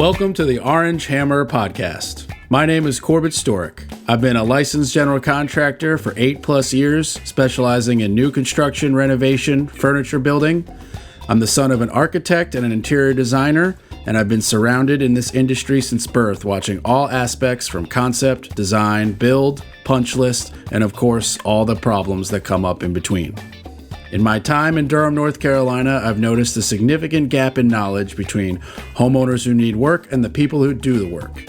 Welcome to the Orange Hammer Podcast. My name is Corbett Storick. I've been a licensed general contractor for 8+ years, specializing in new construction, renovation, furniture building. I'm the son of an architect and an interior designer, and I've been surrounded in this industry since birth, watching all aspects from concept, design, build, punch list, and of course, all the problems that come up in between. In my time in Durham, North Carolina, I've noticed a significant gap in knowledge between homeowners who need work and the people who do the work.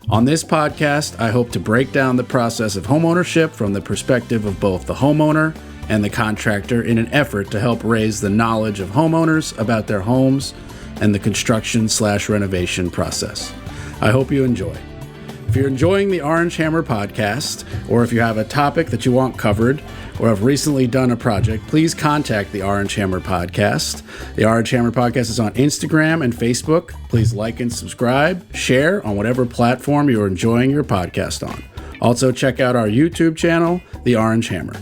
On this podcast, I hope to break down the process of homeownership from the perspective of both the homeowner and the contractor in an effort to help raise the knowledge of homeowners about their homes and the construction/renovation process. I hope you enjoy. If you're enjoying the Orange Hammer Podcast, or if you have a topic that you want covered, or have recently done a project, please contact the Orange Hammer Podcast. The Orange Hammer Podcast is on Instagram and Facebook. Please like and subscribe, share on whatever platform you're enjoying your podcast on. Also, check out our YouTube channel, The Orange Hammer.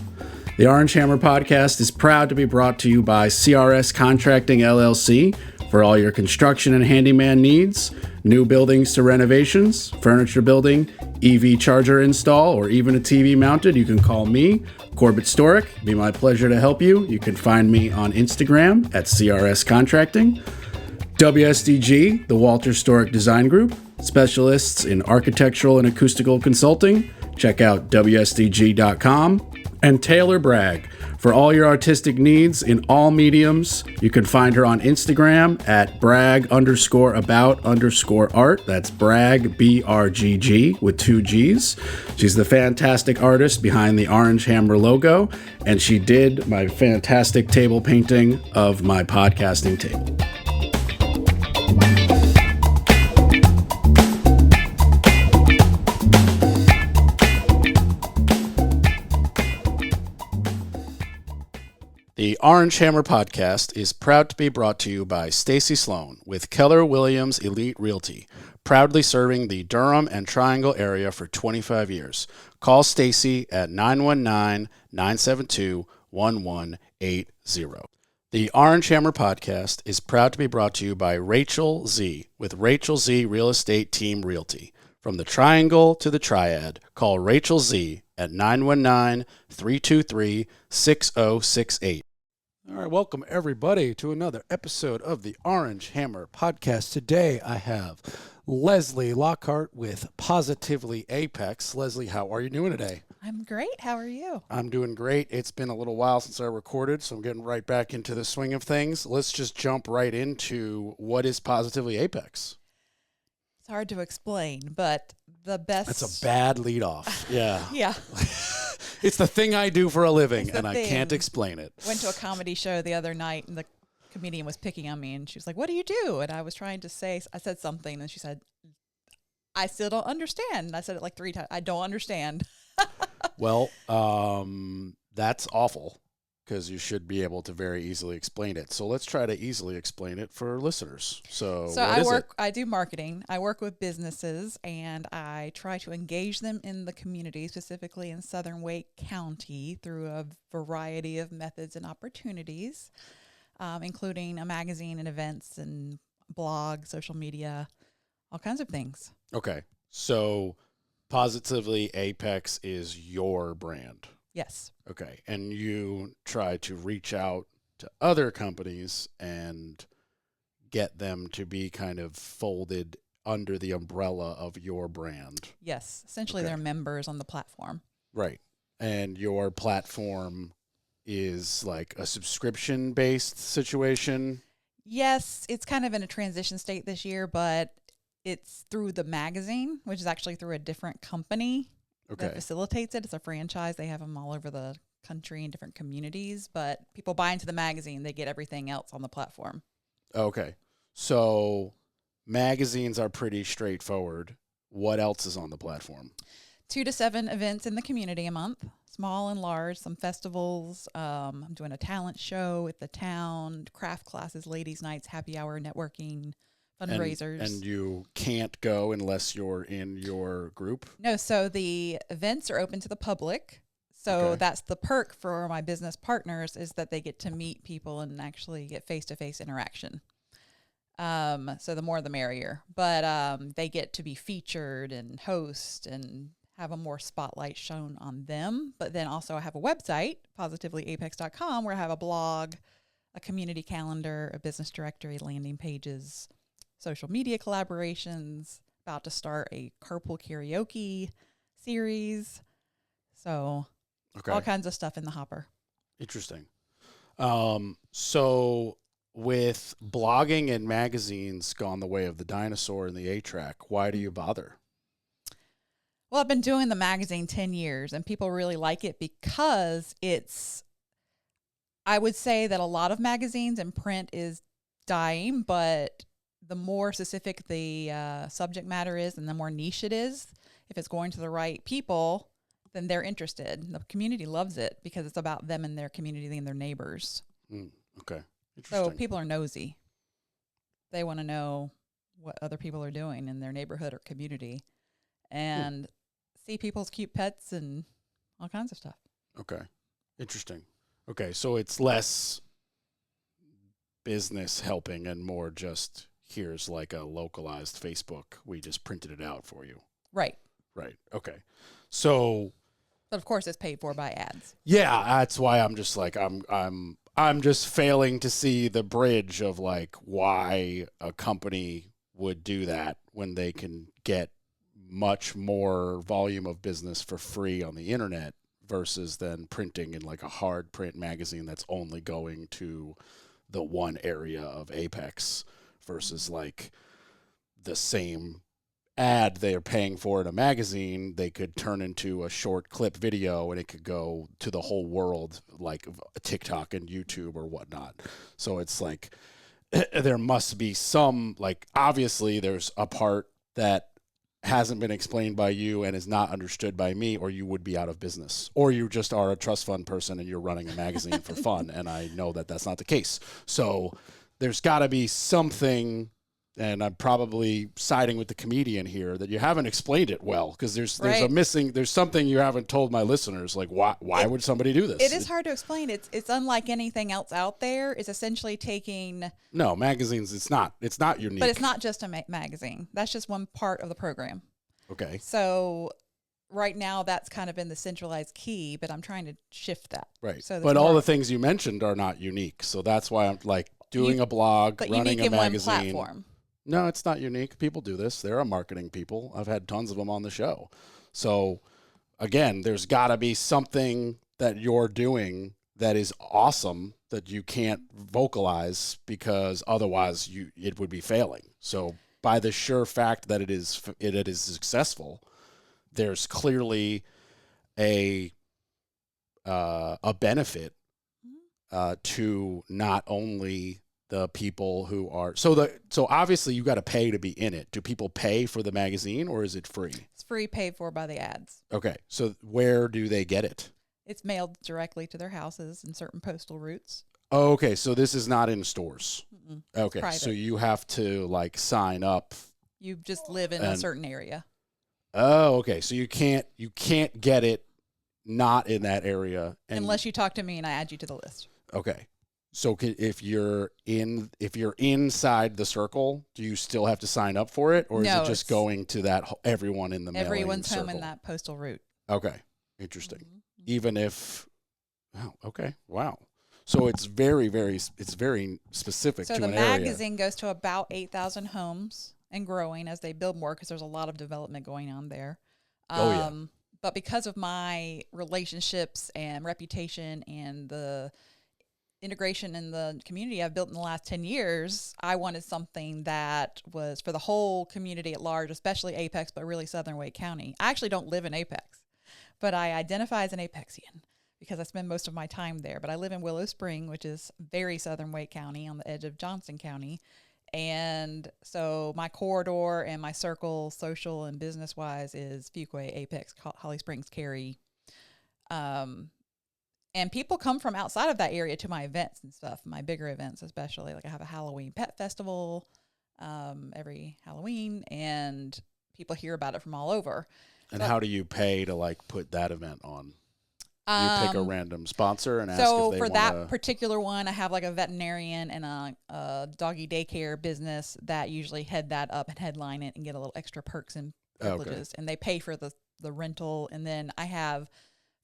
The Orange Hammer Podcast is proud to be brought to you by CRS Contracting LLC for all your construction and handyman needs, new buildings to renovations, furniture building, EV charger install, or even a TV mounted. You can call me, Corbett Storick. It'd be my pleasure to help you. You can find me on Instagram at CRS Contracting. WSDG, the Walter Storick Design Group, specialists in architectural and acoustical consulting. Check out WSDG.com. And Taylor Bragg, for all your artistic needs in all mediums. You can find her on Instagram at brag_about_art. That's brag, BRGG, with 2 G's. She's the fantastic artist behind the Orange Hammer logo, and she did my fantastic table painting of my podcasting table. The Orange Hammer Podcast is proud to be brought to you by Stacy Sloan with Keller Williams Elite Realty, proudly serving the Durham and Triangle area for 25 years. Call Stacy at 919-972-1180. The Orange Hammer Podcast is proud to be brought to you by Rachel Z with Rachel Z Real Estate Team Realty. From the Triangle to the Triad, call Rachel Z at 919-323-6068. All right, welcome everybody to another episode of the Orange Hammer Podcast. Today I have Leslie Lockhart with Positively Apex. Leslie, how are you doing today? I'm great. How are you? I'm doing great. It's been a little while since I recorded, so I'm getting right back into the swing of things. Let's just jump right into what is Positively Apex. It's hard to explain, but the best... That's a bad lead off. Yeah. Yeah. It's the thing I do for a living, and I can't explain it. Went to a comedy show the other night, and the comedian was picking on me, and she was like, "What do you do?" And I was trying to say, I said something, and she said, "I still don't understand." And I said it like 3 times. I don't understand. Well, that's awful, because you should be able to very easily explain it. So let's try to easily explain it for listeners. So I do marketing. I work with businesses, and I try to engage them in the community, specifically in Southern Wake County, through a variety of methods and opportunities, including a magazine and events and blog, social media, all kinds of things. Okay. So Positively Apex is your brand. Yes. Okay. And you try to reach out to other companies and get them to be kind of folded under the umbrella of your brand. Yes. Essentially, They're members on the platform. Right. And your platform is like a subscription-based situation? Yes. It's kind of in a transition state this year, but it's through the magazine, which is actually through a different company. Okay. That facilitates it. It's a franchise. They have them all over the country in different communities, but people buy into the magazine. They get everything else on the platform. Okay. So magazines are pretty straightforward. What else is on the platform? 2 to 7 events in the community a month, small and large, some festivals. I'm doing a talent show with the town, craft classes, ladies' nights, happy hour, networking, fundraisers. And you can't go unless you're in your group? No, so the events are open to the public. So that's the perk for my business partners, is that they get to meet people and actually get face-to-face interaction. So the more the merrier. But they get to be featured and host and have a more spotlight shown on them. But then also I have a website, positively.apex.com, where I have a blog, a community calendar, a business directory, landing pages, social media collaborations, about to start a carpool karaoke series. So all kinds of stuff in the hopper. Interesting. So with blogging and magazines gone the way of the dinosaur and the 8-track, why do you bother? Well, I've been doing the magazine 10 years, and people really like it because I would say that a lot of magazines and print is dying, but the more specific the subject matter is and the more niche it is, if it's going to the right people, then they're interested. The community loves it because it's about them and their community and their neighbors. Okay. Interesting. So people are nosy. They want to know what other people are doing in their neighborhood or community and see people's cute pets and all kinds of stuff. Okay. Interesting. Okay. So it's less business helping and more just here's like a localized Facebook. We just printed it out for you. Right. Right. Okay. So, but of course it's paid for by ads. Yeah, that's why I'm just like I'm just failing to see the bridge of like why a company would do that when they can get much more volume of business for free on the internet versus then printing in like a hard print magazine that's only going to the one area of Apex versus like the same ad they're paying for in a magazine, they could turn into a short clip video and it could go to the whole world like TikTok and YouTube or whatnot. So it's like there must be some, like, obviously there's a part that hasn't been explained by you and is not understood by me, or you would be out of business, or you just are a trust fund person and you're running a magazine for fun. And I know that that's not the case. So there's got to be something, and I'm probably siding with the comedian here, that you haven't explained it well, because there's something you haven't told my listeners. Like, why would somebody do this? It is hard to explain. It's unlike anything else out there. It's essentially taking magazines. It's not unique. But it's not just a magazine. That's just one part of the program. Okay. So right now that's kind of been the centralized key, but I'm trying to shift that. Right. So but all the things you mentioned are not unique. So that's why I'm like doing a blog, running a magazine. One platform. No, it's not unique. People do this. There are marketing people. I've had tons of them on the show. So, again, there's got to be something that you're doing that is awesome that you can't vocalize, because otherwise it would be failing. So, by the sure fact that it is successful, there's clearly a benefit to not only the people who are so obviously you got to pay to be in it. Do people pay for the magazine, or is it free? It's free, paid for by the ads. Okay. So where do they get it? It's mailed directly to their houses in certain postal routes. Oh, okay. So this is not in stores. Mm-mm. Okay. So you have to like sign up. You just live in a certain area. Oh, okay. So you can't get it not in that area unless you talk to me and I add you to the list. Okay. So if you're inside the circle, do you still have to sign up for it, or is it just going to that everyone in the mailing everyone's circle? home in that postal route? Okay, interesting. Mm-hmm. Even if, okay, wow. So it's very specific to an area. So the magazine goes to about 8,000 homes and growing as they build more, because there's a lot of development going on there. But because of my relationships and reputation and the integration in the community I've built in the last 10 years, I wanted something that was for the whole community at large, especially Apex, but really Southern Wake County. I actually don't live in Apex, but I identify as an Apexian because I spend most of my time there. But I live in Willow Spring, which is very Southern Wake County on the edge of Johnson County. And so my corridor and my circle, social and business-wise, is Fuquay, Apex, Holly Springs, Cary. And people come from outside of that area to my events and stuff, my bigger events especially. Like I have a Halloween pet festival every Halloween, and people hear about it from all over. And how do you pay to like put that event on? You pick a random sponsor and ask So if they for want that particular one, I have like a veterinarian and a doggy daycare business that usually head that up and headline it and get a little extra perks and privileges. And they pay for the rental. And then I have,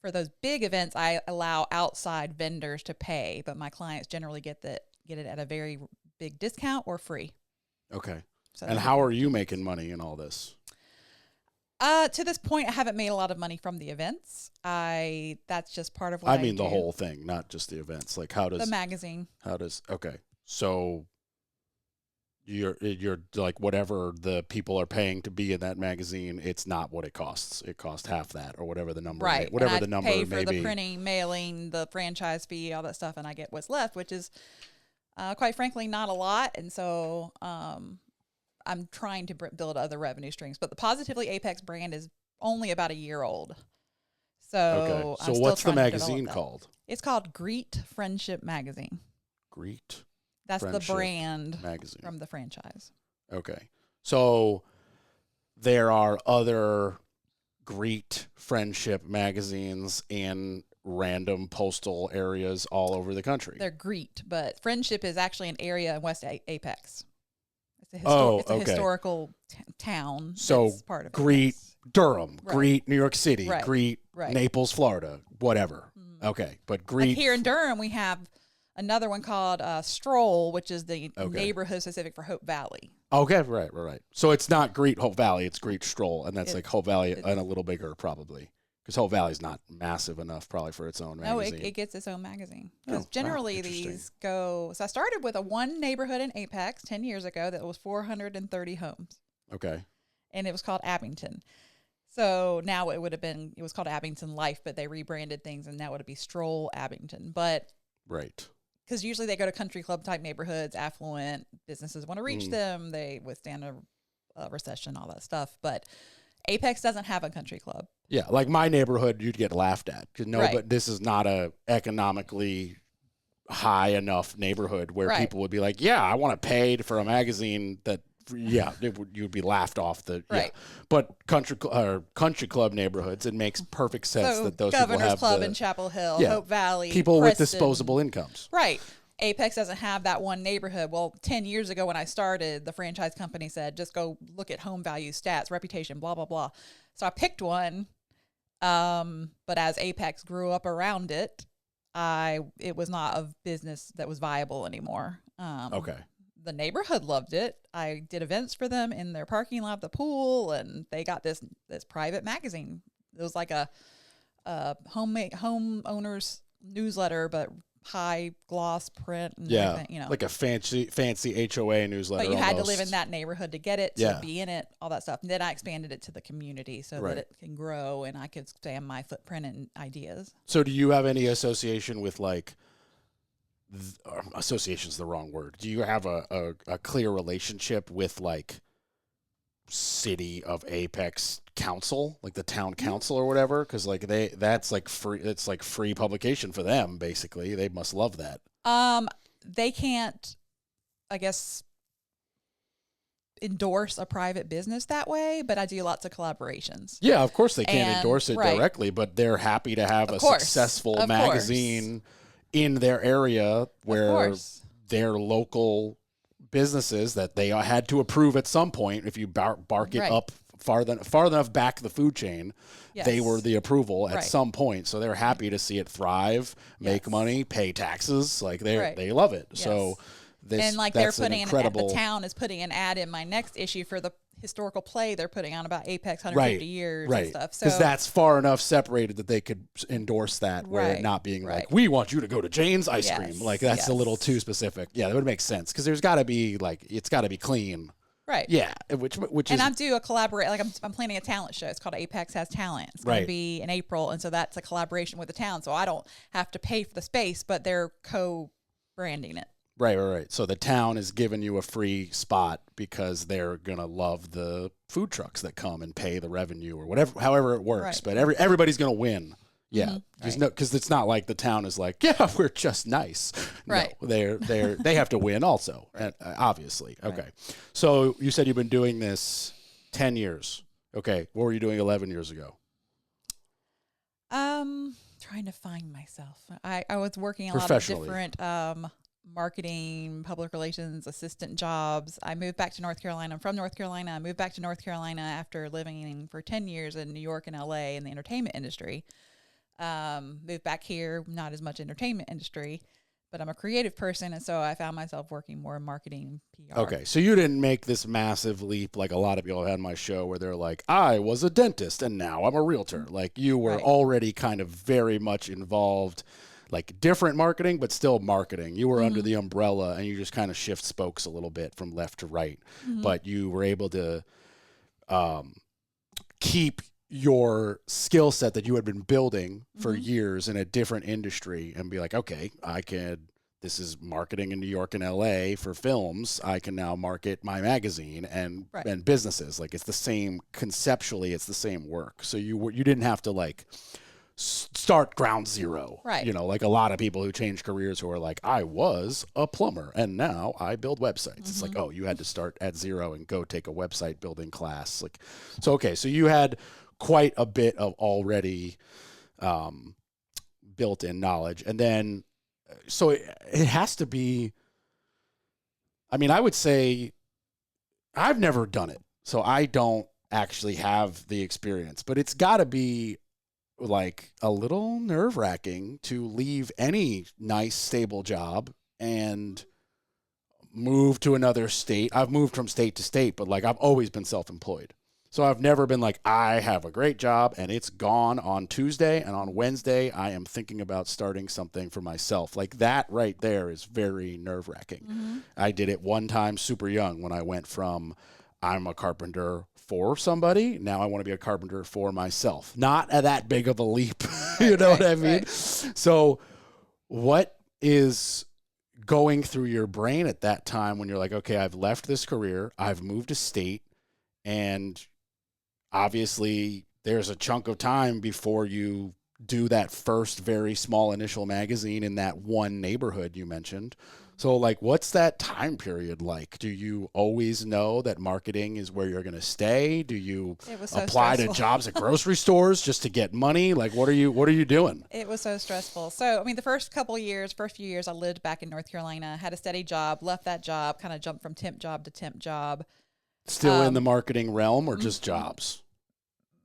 for those big events, I allow outside vendors to pay, but my clients generally get it at a very big discount or free. Okay. So and how are you making money in all this? To this point, I haven't made a lot of money from the events. That's just part of what I mean do. The whole thing, not just the events. Like how does the magazine? Okay. So you're like whatever the people are paying to be in that magazine, it's not what it costs. It costs half that or whatever the number. Right. Whatever and the number pay may for the be. printing, mailing, the franchise fee, all that stuff, and I get what's left, which is quite frankly not a lot. And so I'm trying to build other revenue streams, but the Positively Apex brand is only about a year old. So, okay. So what's the magazine called? It's called Greet Friendship Magazine. Greet. That's the brand magazine from the franchise. Okay. So there are other Greet Friendship magazines in random postal areas all over the country. They're Greet, but Friendship is actually an area in West Apex. It's a historical town. So part of Greet, Durham, right. Greet, New York City, right. Greet, right. Naples, Florida, whatever. Mm-hmm. Okay, but Greet. Like here in Durham, we have another one called Stroll, which is the neighborhood specific for Hope Valley. Okay, right. So it's not Greet Hope Valley, it's Greet Stroll, and that's like Hope Valley and a little bigger probably. Because Hope Valley's not massive enough probably for its own magazine. No, it gets its own magazine. Because generally these go... So I started with one neighborhood in Apex 10 years ago that was 430 homes. Okay. And it was called Abington. So now it was called Abington Life, but they rebranded things and now it would be Stroll Abington. But... Right. Because usually they go to country club type neighborhoods, affluent businesses want to reach them. They withstand a recession, all that stuff. But Apex doesn't have a country club. Yeah, like my neighborhood, you'd get laughed at. Right. But this is not a economically high enough neighborhood where people would be like, yeah, I want to pay for a magazine that, you'd be laughed off. But country club neighborhoods, it makes perfect sense that those people have Governor's Club in Chapel Hill, Hope Valley, people Preston. with disposable incomes. Right. Apex doesn't have that one neighborhood. Well, 10 years ago when I started, the franchise company said, just go look at home value stats, reputation, blah, blah, blah. So I picked one. But as Apex grew up around it, it was not a business that was viable anymore. Okay. The neighborhood loved it. I did events for them in their parking lot, the pool, and they got this private magazine. It was like a homeowners newsletter, but high gloss print and everything, like a fancy HOA newsletter. But you had to live in that neighborhood to get it, to be in it, all that stuff. And then I expanded it to the community so that it can grow and I could expand my footprint and ideas. So do you have any association with association's the wrong word. Do you have a clear relationship with like City of Apex Council, like the town council or whatever? Because like that's like free. It's like free publication for them. Basically, they must love that. They can't, I guess, endorse a private business that way, but I do lots of collaborations. Yeah, of course they can't endorse it directly, but they're happy to have successful magazine in their area where their local businesses that they had to approve at some point. If you bark it up far enough back the food chain, they were the approval at some point. So they're happy to see it thrive, make money, pay taxes. Like they love it. Yes. So they're putting the town is putting an ad in my next issue for the historical play they're putting on about Apex 150 years and stuff. Because that's far enough separated that they could endorse that where not being like, we want you to go to Jane's Ice Cream. Like that's a little too specific. Yeah, that would make sense because there's got to be it's got to be clean. Right. Yeah. Which and I do a collaborate. Like I'm planning a talent show. It's called Apex Has Talent. It's going to be in April, and so that's a collaboration with the town. So I don't have to pay for the space, but they're co-branding it. Right. So the town is giving you a free spot because they're gonna love the food trucks that come and pay the revenue or whatever, however it works. But everybody's gonna win. Yeah, because it's not like the town is like, we're just nice. Right. No, they have to win also, obviously. Okay. So you said you've been doing this 10 years. Okay. What were you doing 11 years ago? Trying trying to find myself. I was working a lot of Professionally. different marketing, public relations, assistant jobs. I moved back to North Carolina. I'm from North Carolina. I moved back to North Carolina after living for 10 years in New York and LA in the entertainment industry. Moved back here, not as much entertainment industry, but I'm a creative person, and so I found myself working more in marketing, PR. Okay, so you didn't make this massive leap like a lot of people had on my show where they're like, I was a dentist and now I'm a realtor. Like you were Right. already kind of very much involved, like different marketing, but still marketing. You were under the umbrella and you just kind of shift spokes a little bit from left to right. But you were able to keep your skill set that you had been building for years in a different industry and be like, okay, this is marketing in New York and LA for films. I can now market my magazine and businesses. Like it's the same conceptually, it's the same work. So you didn't have to like start ground zero. Right. You know, like a lot of people who change careers who are like, I was a plumber and now I build websites. It's like, oh, you had to start at zero and go take a website building class. Like, so, okay. So you had quite a bit of already built-in knowledge. And then, so it has to be, I mean, I would say I've never done it, so I don't actually have the experience, but it's got to be like a little nerve-wracking to leave any nice, stable job and move to another state. I've moved from state to state, but like I've always been self-employed. So I've never been like, I have a great job and it's gone on Tuesday, and on Wednesday I am thinking about starting something for myself. Like that right there is very nerve-wracking. I did it one time super young when I went from I'm a carpenter for somebody, now I want to be a carpenter for myself. Not that big of a leap. You know what I mean? Right. So what is going through your brain at that time when you're like, okay, I've left this career, I've moved to state, and obviously there's a chunk of time before you do that first very small initial magazine in that one neighborhood you mentioned. So like, what's that time period like? Do you always know that marketing is where you're going to stay? Do you apply to jobs at grocery stores just to get money? Like, what are you doing? It was so stressful. So, I mean, the first few years I lived back in North Carolina, had a steady job, left that job, kind of jumped from temp job to temp job. Still in the marketing realm or just jobs?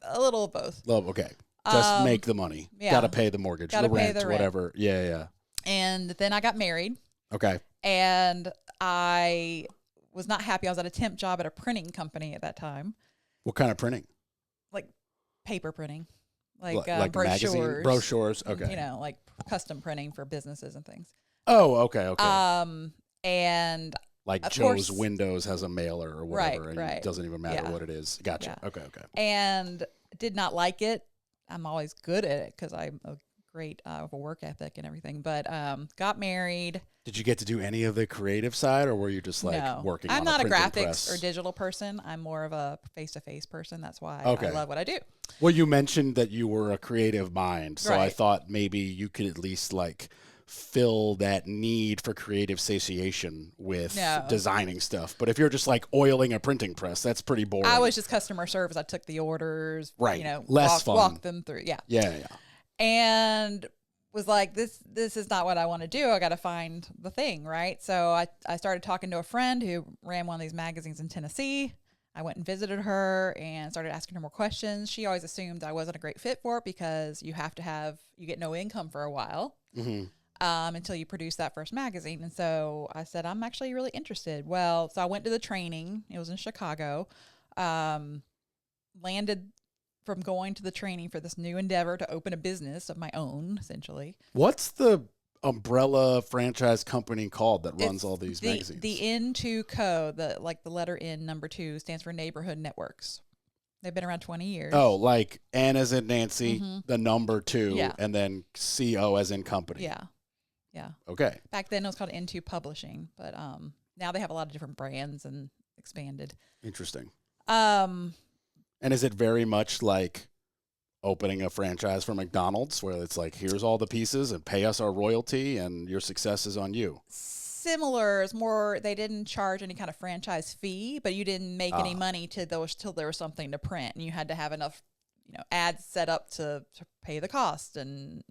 A little of both. Oh, okay. Just make the money. Yeah. Got to pay the mortgage, the rent, whatever. Yeah. And then I got married. Okay. And I was not happy. I was at a temp job at a printing company at that time. What kind of printing? Like paper printing. Like brochures. Magazine? Brochures. Okay. You know, like custom printing for businesses and things. Oh, okay. And like of Joe's course, Windows has a mailer or whatever, and right. it doesn't even matter what it is. Gotcha. Yeah. Okay. And did not like it. I'm always good at it because I'm a great work ethic and everything. But got married. Did you get to do any of the creative side, or were you just like working on I'm not a graphics press? or digital person. I'm more of a face-to-face person. That's why I love what I do. Well, you mentioned that you were a creative mind, so I Right. thought maybe you could at least like fill that need for creative satiation with designing stuff. But if you're just like oiling a printing press, that's pretty boring. I was just customer service. I took the orders, right? You know, Less fun. Walk them through. Yeah. And was like, this is not what I want to do. I got to find the thing, right? So I started talking to a friend who ran one of these magazines in Tennessee. I went and visited her and started asking her more questions. She always assumed I wasn't a great fit for it because you get no income for a while. Until you produce that first magazine. And so I said, I'm actually really interested. Well, so I went to the training. It was in Chicago. Landed from going to the training for this new endeavor to open a business of my own, essentially. What's the umbrella franchise company called that runs all these magazines? The N2 Co, the letter N, number 2, stands for Neighborhood Networks. They've been around 20 years. Oh, like N as in Nancy, the number 2, and then CO as in company. Yeah. Okay. Back then it was called N2 Publishing, but now they have a lot of different brands and expanded. Interesting. And is it very much like opening a franchise for McDonald's where it's like, here's all the pieces and pay us our royalty and your success is on you? Similar. It's more, they didn't charge any kind of franchise fee, but you didn't make any money till there was something to print, and you had to have enough, ads set up to pay the cost and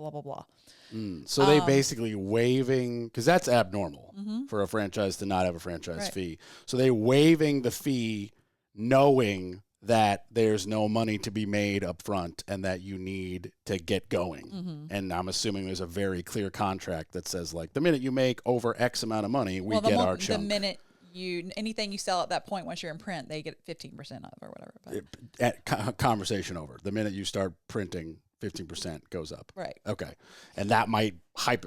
blah, blah, blah. So they basically waiving, because that's abnormal Mm-hmm. for a franchise to not have a franchise Right. fee. So they waiving the fee knowing that there's no money to be made up front and that you need to get going. Mm-hmm. And I'm assuming there's a very clear contract that says, like, the minute you make over X amount of money, we get our chunk. The minute anything you sell at that point, once you're in print, they get 15% of or whatever. But. Conversation over. The minute you start printing, 15% goes up. Right. Okay. And that might,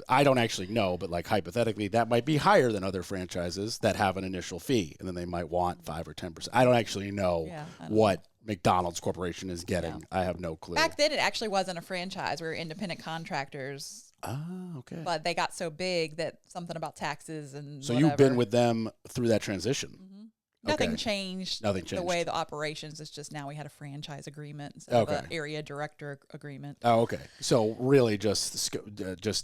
I don't actually know, but like hypothetically, that might be higher than other franchises that have an initial fee. And then they might want 5 or 10%. I don't actually know what McDonald's Corporation is getting. Yeah. I have no clue. Back then, it actually wasn't a franchise. We were independent contractors. Oh, okay. But they got so big that something about taxes and so whatever. You've been with them through that transition. Mm-hmm. Nothing changed. Nothing changed. The way the operations, it's just now we had a franchise agreement instead of an area director agreement. Oh, okay. So really just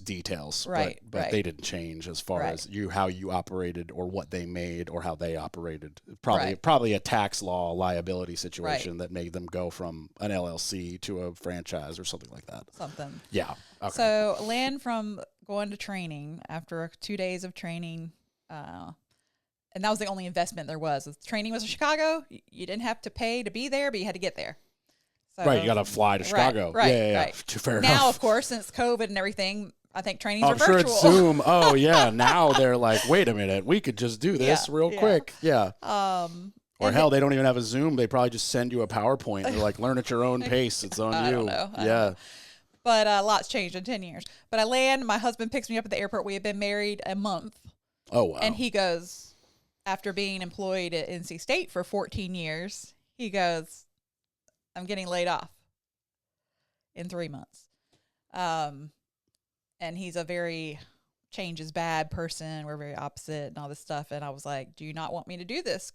details. Right. But they didn't change as far as how you operated or what they made or how they operated. Probably a tax law liability situation that made them go from an LLC to a franchise or something like that. Something. Yeah. Okay. So land from going to training after 2 days of training, and that was the only investment there was. The training was in Chicago. You didn't have to pay to be there, but you had to get there. So, right, you got to fly to Chicago. Right, yeah. Fair enough. Now, of course, since COVID and everything, I think trainings are virtual. I'm virtual. sure it's Zoom. Oh, yeah. Now they're like, wait a minute, we could just do this real quick. Yeah. Or hell, they don't even have a Zoom. They probably just send you a PowerPoint. They're like, learn at your own pace. It's on you. I don't know. Yeah. But lots changed in 10 years. But I land, my husband picks me up at the airport. We had been married a month. Oh, wow. And he goes, after being employed at NC State for 14 years, he goes, I'm getting laid off in 3 months. And he's a very change is bad person. We're very opposite and all this stuff. And I was like, do you not want me to do this?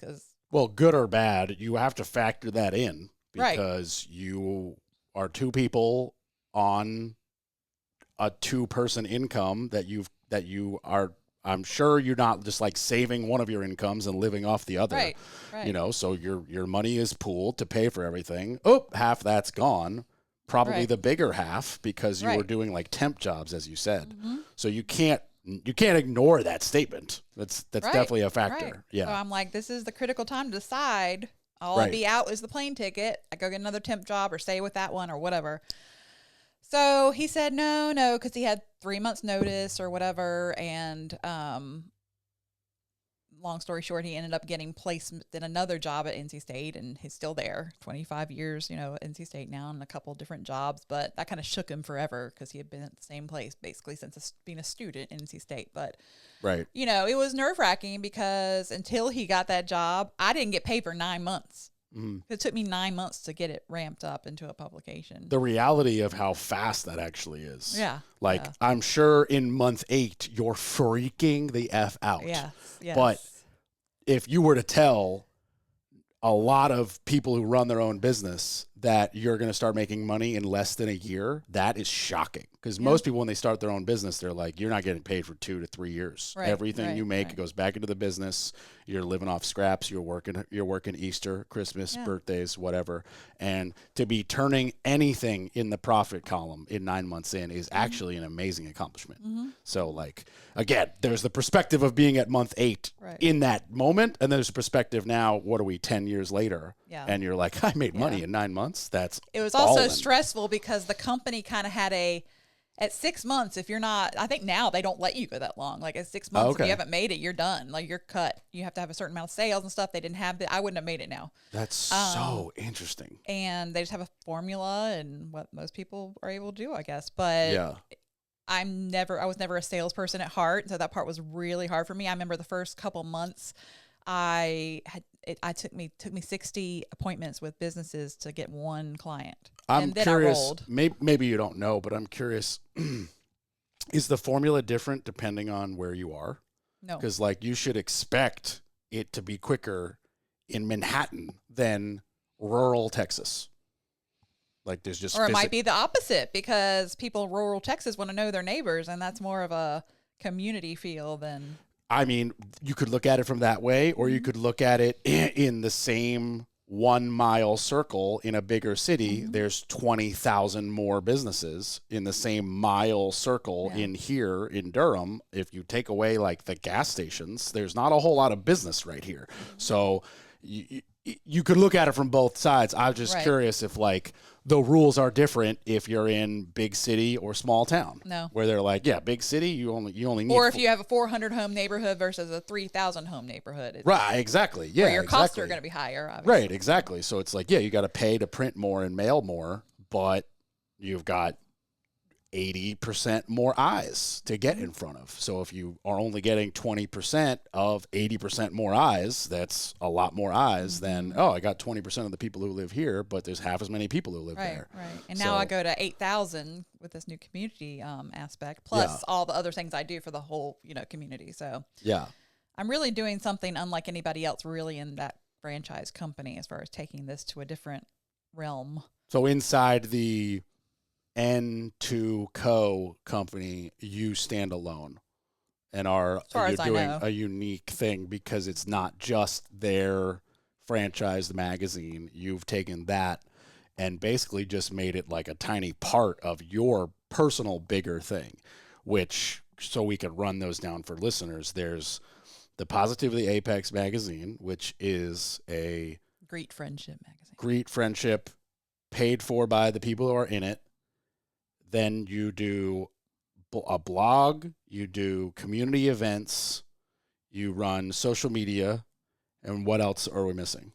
Well, good or bad, you have to factor that in because you are two people on a 2-person income that you are. I'm sure you're not just like saving one of your incomes and living off the other. Right. You know, so your money is pooled to pay for everything. Oh, half that's gone. Probably the bigger half because you were doing like temp jobs, as you said. Mm-hmm. So you can't ignore that statement. That's definitely a factor. Right. Yeah. So I'm like, this is the critical time to decide. All I'll be out is the plane ticket. I go get another temp job or stay with that one or whatever. So he said no, because he had 3 months notice or whatever. And long story short, he ended up getting placed in another job at NC State, and he's still there, 25 years, at NC State now, and a couple of different jobs. But that kind of shook him forever because he had been at the same place basically since being a student in NC State. But, it was nerve-wracking because until he got that job, I didn't get paid for 9 months. Mm-hmm. It took me 9 months to get it ramped up into a publication. The reality of how fast that actually is. Yeah. I'm sure in month 8, you're freaking the F out. Yes. But if you were to tell a lot of people who run their own business that you're going to start making money in less than a year, that is shocking. Because most people, when they start their own business, they're like, you're not getting paid for 2 to 3 years. Everything you make goes back into the business. You're living off scraps. You're working Easter, Christmas, birthdays, whatever. And to be turning anything in the profit column in 9 months in is actually an amazing accomplishment. Mm-hmm. So again, there's the perspective of being at month 8 in that moment. And there's a perspective now, what are we, 10 years later? Yeah. And you're like, I made money in 9 months. It was also stressful because the company kind of had at 6 months, if you're not, I think now they don't let you go that long. Like at 6 months, if you haven't made it, you're done. Like you're cut. You have to have a certain amount of sales and stuff. They didn't have that. I wouldn't have made it now. That's so interesting. And they just have a formula and what most people are able to do, I guess. But I was never a salesperson at heart. So that part was really hard for me. I remember the first couple months it took me 60 appointments with businesses to get one client. I'm curious. Maybe you don't know, but I'm curious. Is the formula different depending on where you are? No. Because you should expect it to be quicker in Manhattan than rural Texas. There's just it might be the opposite because people in rural Texas want to know their neighbors, and that's more of a community feel than. I mean, you could look at it from that way, or you could look at it in the same 1 mile circle in a bigger city, there's 20,000 more businesses in the same mile circle in here in Durham. If you take away like the gas stations, there's not a whole lot of business right here. So you could look at it from both sides. I was just curious if like the rules are different if you're in big city or small town. No. Where they're like, yeah, big city, you only need. Or if you have a 400 home neighborhood versus a 3,000 home neighborhood. Right, exactly. Yeah, where your costs are going to be higher, obviously. Right, exactly. So it's like, yeah, you got to pay to print more and mail more, but you've got 80% more eyes to get in front of. So if you are only getting 20% of 80% more eyes, that's a lot more eyes than, oh, I got 20% of the people who live here, but there's half as many people who live there. Right. And now I go to 8,000 with this new community aspect, plus all the other things I do for the whole, community. So I'm really doing something unlike anybody else really in that franchise company as far as taking this to a different realm. So inside the N2 Co company, you stand alone and you're doing a unique thing because it's not just their franchise magazine. You've taken that and basically just made it like a tiny part of your personal bigger thing, which, so we could run those down for listeners. There's the Positively Apex magazine, which is a Great friendship magazine. Great friendship paid for by the people who are in it. Then you do a blog, you do community events, you run social media, and what else are we missing?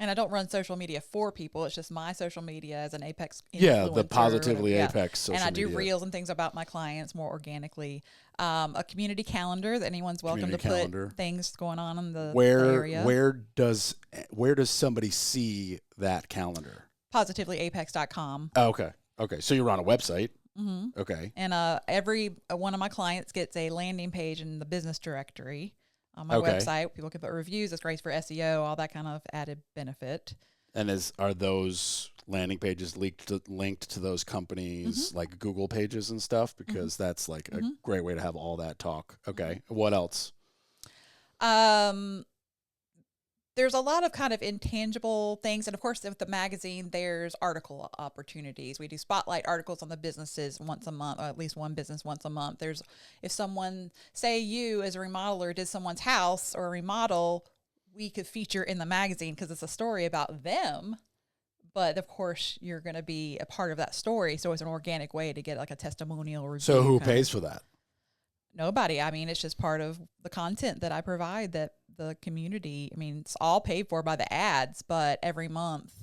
And I don't run social media for people. It's just my social media as an Apex influencer. Yeah, the Positively Apex social media. And I do reels and things about my clients more organically. A community calendar that anyone's welcome to put things going on in the area. Where does somebody see that calendar? PositivelyApex.com. Oh, okay. So you're on a website. Mm-hmm. Okay. And every one of my clients gets a landing page in the business directory on my website. People can put reviews. It's great for SEO, all that kind of added benefit. And are those landing pages linked to those companies, like Google pages and stuff? Because that's like a great way to have all that talk. Okay. What else? There's a lot of kind of intangible things. And of course, with the magazine, there's article opportunities. We do spotlight articles on the businesses once a month, or at least one business once a month. If someone, say you as a remodeler did someone's house or a remodel, we could feature in the magazine because it's a story about them. But of course, you're going to be a part of that story. So it's an organic way to get like a testimonial review. So who pays for that? Nobody. I mean, it's just part of the content that I provide that the community, I mean, it's all paid for by the ads, but every month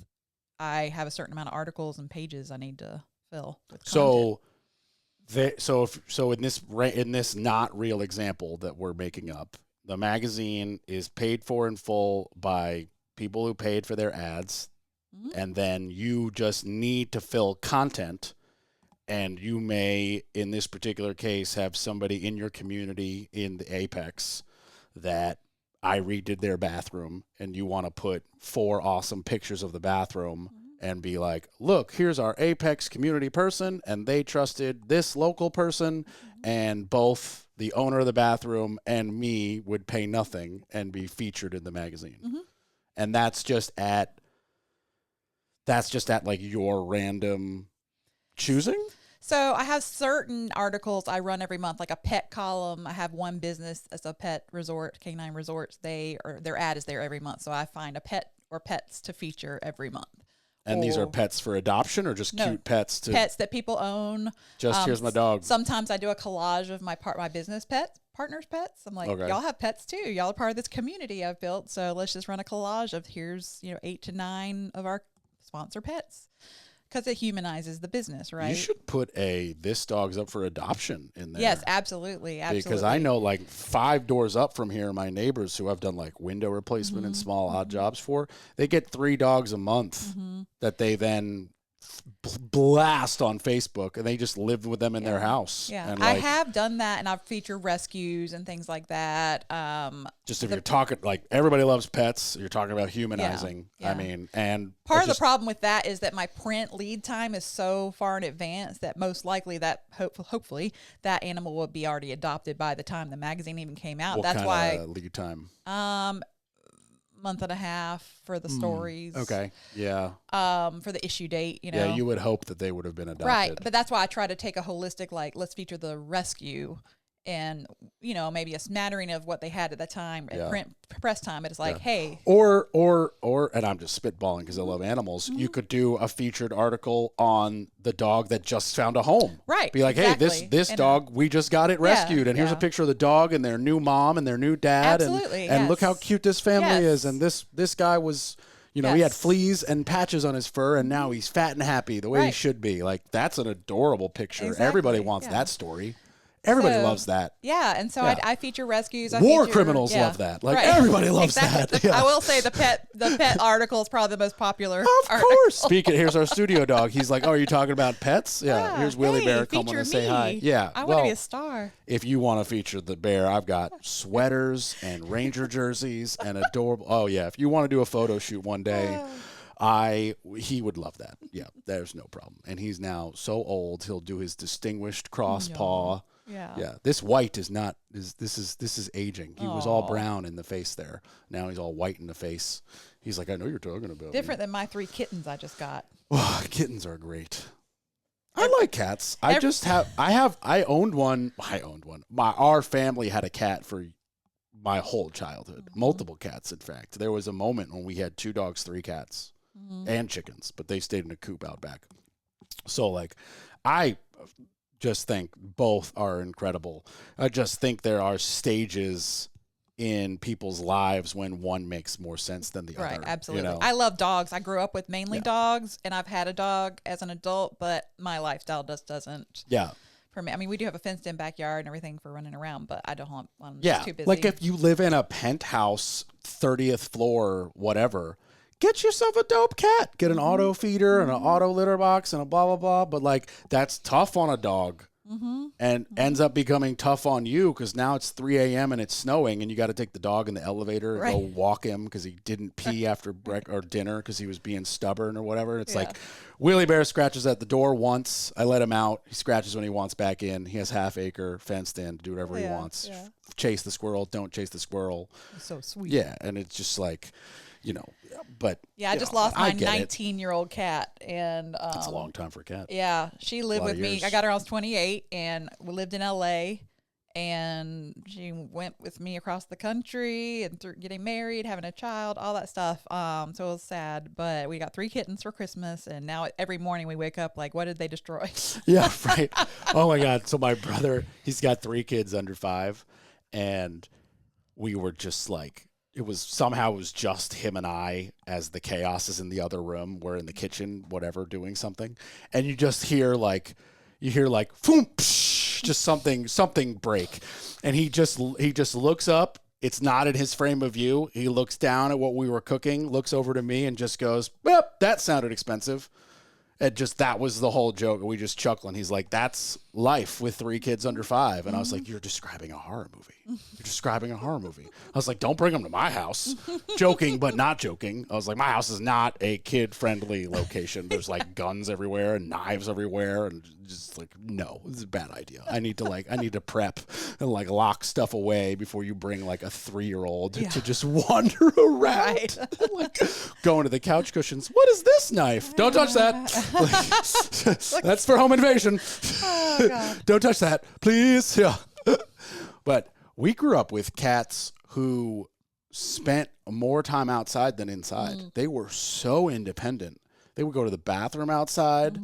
I have a certain amount of articles and pages I need to fill with content. So in this not real example that we're making up, the magazine is paid for in full by people who paid for their ads, and then you just need to fill content. And you may, in this particular case, have somebody in your community in the Apex that I redid their bathroom, and you want to put 4 awesome pictures of the bathroom and be like, look, here's our Apex community person, and they trusted this local person, and both the owner of the bathroom and me would pay nothing and be featured in the magazine. And that's just at like your random choosing? So I have certain articles I run every month, like a pet column. I have one business as a pet resort, Canine Resorts. Their ad is there every month. So I find a pet or pets to feature every month. And these are pets for adoption or just cute pets? Pets that people own. Here's my dog. Sometimes I do a collage of my business partners' pets. I'm like, y'all have pets too. Y'all are part of this community I've built. So let's just run a collage of here's 8 to 9 of our sponsor pets. Because it humanizes the business, right? You should put this dog's up for adoption in there. Yes, absolutely. Because I know like 5 doors up from here, my neighbors who I've done like window replacement and small odd jobs for, they get 3 dogs a month that they then blast on Facebook, and they just live with them in their house. Yeah, and I have done that, and I've featured rescues and things like that. You're talking like everybody loves pets, you're talking about humanizing. Yeah. I mean, and part of the problem with that is that my print lead time is so far in advance that most likely that hopefully that animal will be already adopted by the time the magazine even came out. What That's kind why of lead time. month and a half for the stories. Okay. Yeah. For the issue date, Yeah, you would hope that they would have been adopted. Right. But that's why I try to take a holistic, like, let's feature the rescue and, maybe a smattering of what they had at the time at press time. It's like, hey. Or, and I'm just spitballing because I love animals. You could do a featured article on the dog that just found a home. Right. Be like, exactly. hey, this dog, we just got it rescued. And here's a picture of the dog and their new mom and their new dad. Absolutely. And look how cute this family is. And this guy was, he had fleas and patches on his fur, and now he's fat and happy the way he should be. Like, that's an adorable picture. Exactly. Everybody wants that story. Everybody loves that. Yeah, and so I feature rescues. War criminals love that. Like, everybody loves that. I will say the pet article is probably the most popular. Of course. Here's our studio dog. He's like, oh, are you talking about pets? Yeah. Here's Willie Bear coming to say hi. Yeah. I want to be a star. If you want to feature the bear, I've got sweaters and Ranger jerseys and adorable. Oh, yeah. If you want to do a photo shoot one day, he would love that. Yeah, there's no problem. And he's now so old, he'll do his distinguished cross paw. Yeah. This white is not. This is aging. He was all brown in the face there. Now he's all white in the face. He's like, I know you're talking about. Different than my 3 kittens I just got. Oh, kittens are great. I like cats. I owned one. Our family had a cat for my whole childhood. Multiple cats, in fact. There was a moment when we had 2 dogs, 3 cats, and chickens, but they stayed in a coop out back. So, like, I just think both are incredible. I just think there are stages in people's lives when one makes more sense than the other. Right, absolutely. I love dogs. I grew up with mainly dogs, and I've had a dog as an adult, but my lifestyle just doesn't. Yeah. For me, I mean, we do have a fenced-in backyard and everything for running around, but I don't want. I'm just too busy. Like if you live in a penthouse, 30th floor, whatever. Get yourself a dope cat. Get an auto feeder and an auto litter box and a blah, blah, blah. But, like, that's tough on a dog and ends up becoming tough on you because now it's 3 a.m. and it's snowing and you got to take the dog in the elevator and go walk him because he didn't pee after or dinner because he was being stubborn or whatever. It's like Willie Bear scratches at the door once. I let him out. He scratches when he wants back in. He has half acre, fenced in, do whatever he wants. Yeah. Chase the squirrel. Don't chase the squirrel. So sweet. Yeah, and it's just like... but I just lost my 19-year-old cat, and that's a long time for a cat. Yeah, she lived with me. I got her when I was 28, and we lived in LA, and she went with me across the country and through getting married, having a child, all that stuff. So it was sad, but we got 3 kittens for Christmas, and now every morning we wake up like, what did they destroy? Yeah, right. Oh my God. So my brother, he's got 3 kids under 5, and we were just like. It was just him and I as the chaos is in the other room. We're in the kitchen, whatever, doing something. And you just hear like, boom, psh, just something break. And he just looks up. It's not in his frame of view. He looks down at what we were cooking, looks over to me and just goes, well, that sounded expensive. That was the whole joke. We just chuckle. And he's like, that's life with 3 kids under 5. And I was like, you're describing a horror movie. You're describing a horror movie. I was like, don't bring them to my house. Joking, but not joking. I was like, my house is not a kid-friendly location. There's like guns everywhere and knives everywhere. And just like, no, this is a bad idea. I need to prep and like lock stuff away before you bring like a 3-year-old to just wander around. Right. Like going to the couch cushions. What is this knife? Don't touch that. That's for home invasion. Oh, God. Don't touch that, please. Yeah. But we grew up with cats who spent more time outside than inside. They were so independent. They would go to the bathroom outside,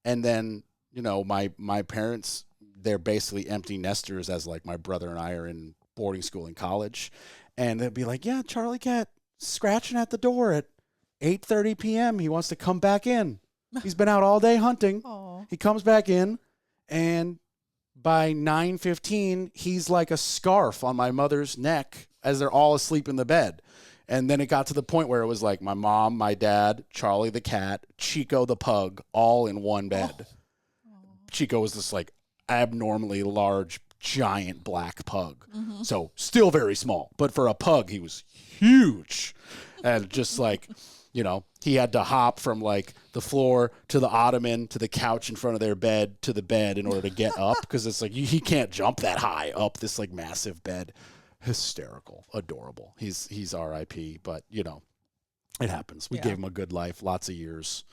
and then, my parents, they're basically empty nesters as like my brother and I are in boarding school in college, and they'd be like, yeah, Charlie Cat scratching at the door at 8:30 p.m. He wants to come back in. He's been out all day hunting. Aww. He comes back in, and by 9:15, he's like a scarf on my mother's neck as they're all asleep in the bed. And then it got to the point where it was like my mom, my dad, Charlie the cat, Chico the pug, all in one bed. Oh. Chico was this like abnormally large, giant black pug. So still very small, but for a pug, he was huge. And just like... he had to hop from like the floor to the ottoman to the couch in front of their bed to the bed in order to get up because it's like he can't jump that high up this like massive bed. hysterical, adorable. He's RIP, but you know, it happens. We Yeah. gave him a good life, lots of years.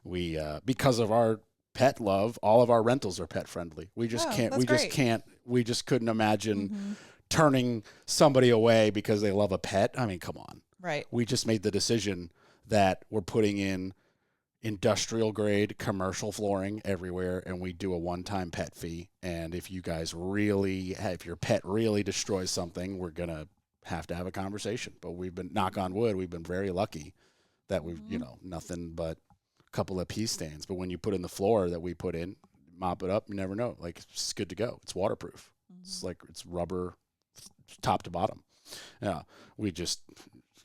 We because of our pet love, all of our rentals are pet friendly. We just can't. that's We just great. can't. We just couldn't imagine Mhm. turning somebody away because they love a pet. I mean, come on. Right. We just made the decision that we're putting in industrial grade commercial flooring everywhere, and we do a one-time pet fee. And if you guys really, if your pet really destroys something, we're gonna have to have a conversation. But we've been, knock on wood, we've been very lucky that we've, you know, nothing but a couple of pee stains. But when you put in the floor that we put in, mop it up, you never know. Like, it's good to go. It's waterproof. It's like, it's rubber top to bottom. Yeah, we just,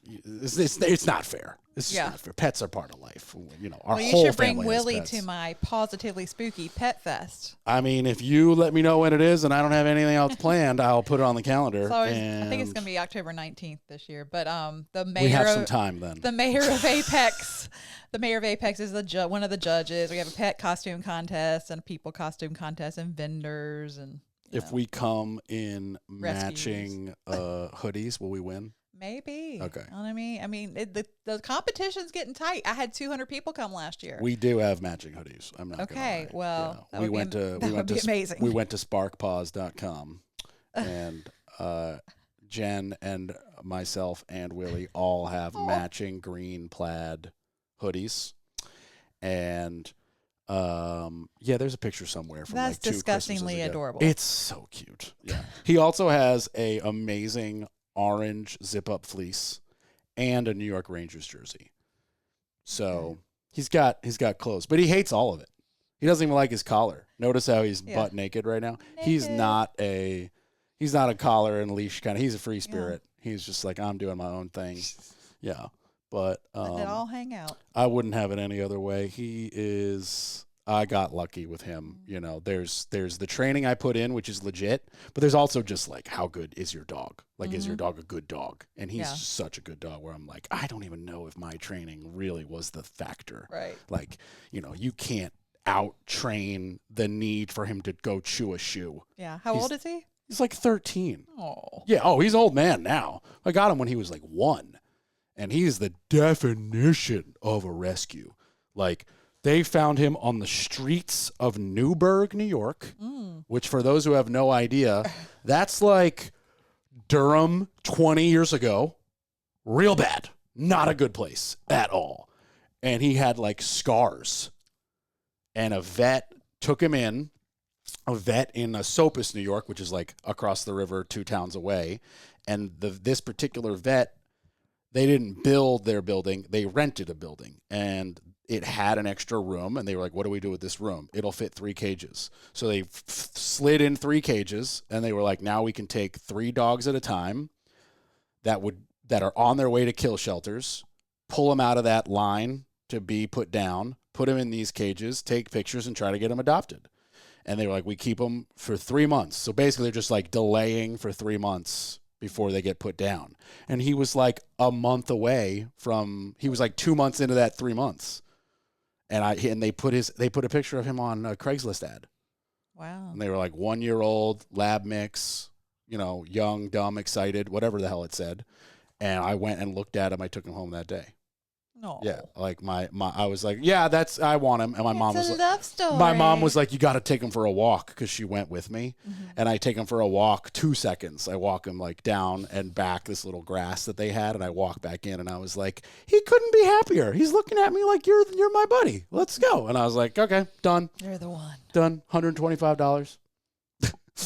it's not fair. It's just not fair. Pets are part of life. You know, our Well, you whole should bring family has Willie pets. to my Positively Spooky Pet Fest. I mean, if you let me know when it is and I don't have anything else planned, I'll put it on the calendar. So I think it's going to be October 19th this year. But the mayor, we have some time then. The mayor of Apex, the mayor of Apex is one of the judges. We have a pet costume contest and a people costume contest and vendors and. If we come in Rescues. matching hoodies, will we win? Maybe. Okay. You know what I mean? I mean, the competition's getting tight. I had 200 people come last year. We do have matching hoodies. I'm not Okay, gonna lie. well, Yeah. that would be amazing. We went to sparkpaws.com and Jen and myself and Willie all have matching green plaid hoodies. And yeah, there's a picture somewhere from That's like 2 disgustingly Christmases ago. adorable. It's so cute. Yeah. He also has a amazing orange zip-up fleece and a New York Rangers jersey. So he's got clothes, but he hates all of it. He doesn't even like his collar. Notice how he's butt naked right now. He's not a collar and leash kind of. He's a free spirit. He's just like, I'm doing my own thing. Yeah. But Letting it all hang out. I wouldn't have it any other way. I got lucky with him. You know, there's the training I put in, which is legit, but there's also just like, how good is your dog? Like, is your dog a good dog? And he's just such a good dog where I'm like, I don't even know if my training really was the factor. Right. Like, you know, you can't out train the need for him to go chew a shoe. Yeah. How old is he? He's like 13. Oh. Yeah. Oh, he's an old man now. I got him when he was like 1. And he's the definition of a rescue. Like, they found him on the streets of Newburgh, New York, which for those who have no idea, that's like Durham 20 years ago. Real bad. Not a good place at all. And he had like scars. And a vet took him in. A vet in Sopus, New York, which is like across the river 2 towns away. And this particular vet, they didn't build their building. They rented a building. And it had an extra room. And they were like, what do we do with this room? It'll fit 3 cages. So they slid in 3 cages. And they were like, now we can take 3 dogs at a time that are on their way to kill shelters, pull them out of that line to be put down, put them in these cages, take pictures, and try to get them adopted. And they were like, we keep them for 3 months. So basically, they're just like delaying for 3 months before they get put down. And he was like a month away from, he was like 2 months into that 3 months. And they put a picture of him on a Craigslist ad. Wow. And they were like 1-year-old lab mix, you know, young, dumb, excited, whatever the hell it said. And I went and looked at him. I took him home that day. No. Yeah, like I was like, yeah, I want him, and my mom was a like, love story. my mom was like, you got to take him for a walk because she went with me, and I take him for a walk. 2 seconds, I walk him like down and back this little grass that they had, and I walk back in, and I was like, he couldn't be happier. He's looking at me like you're my buddy. Let's go. And I was like, okay, done. You're the one. Done. $125.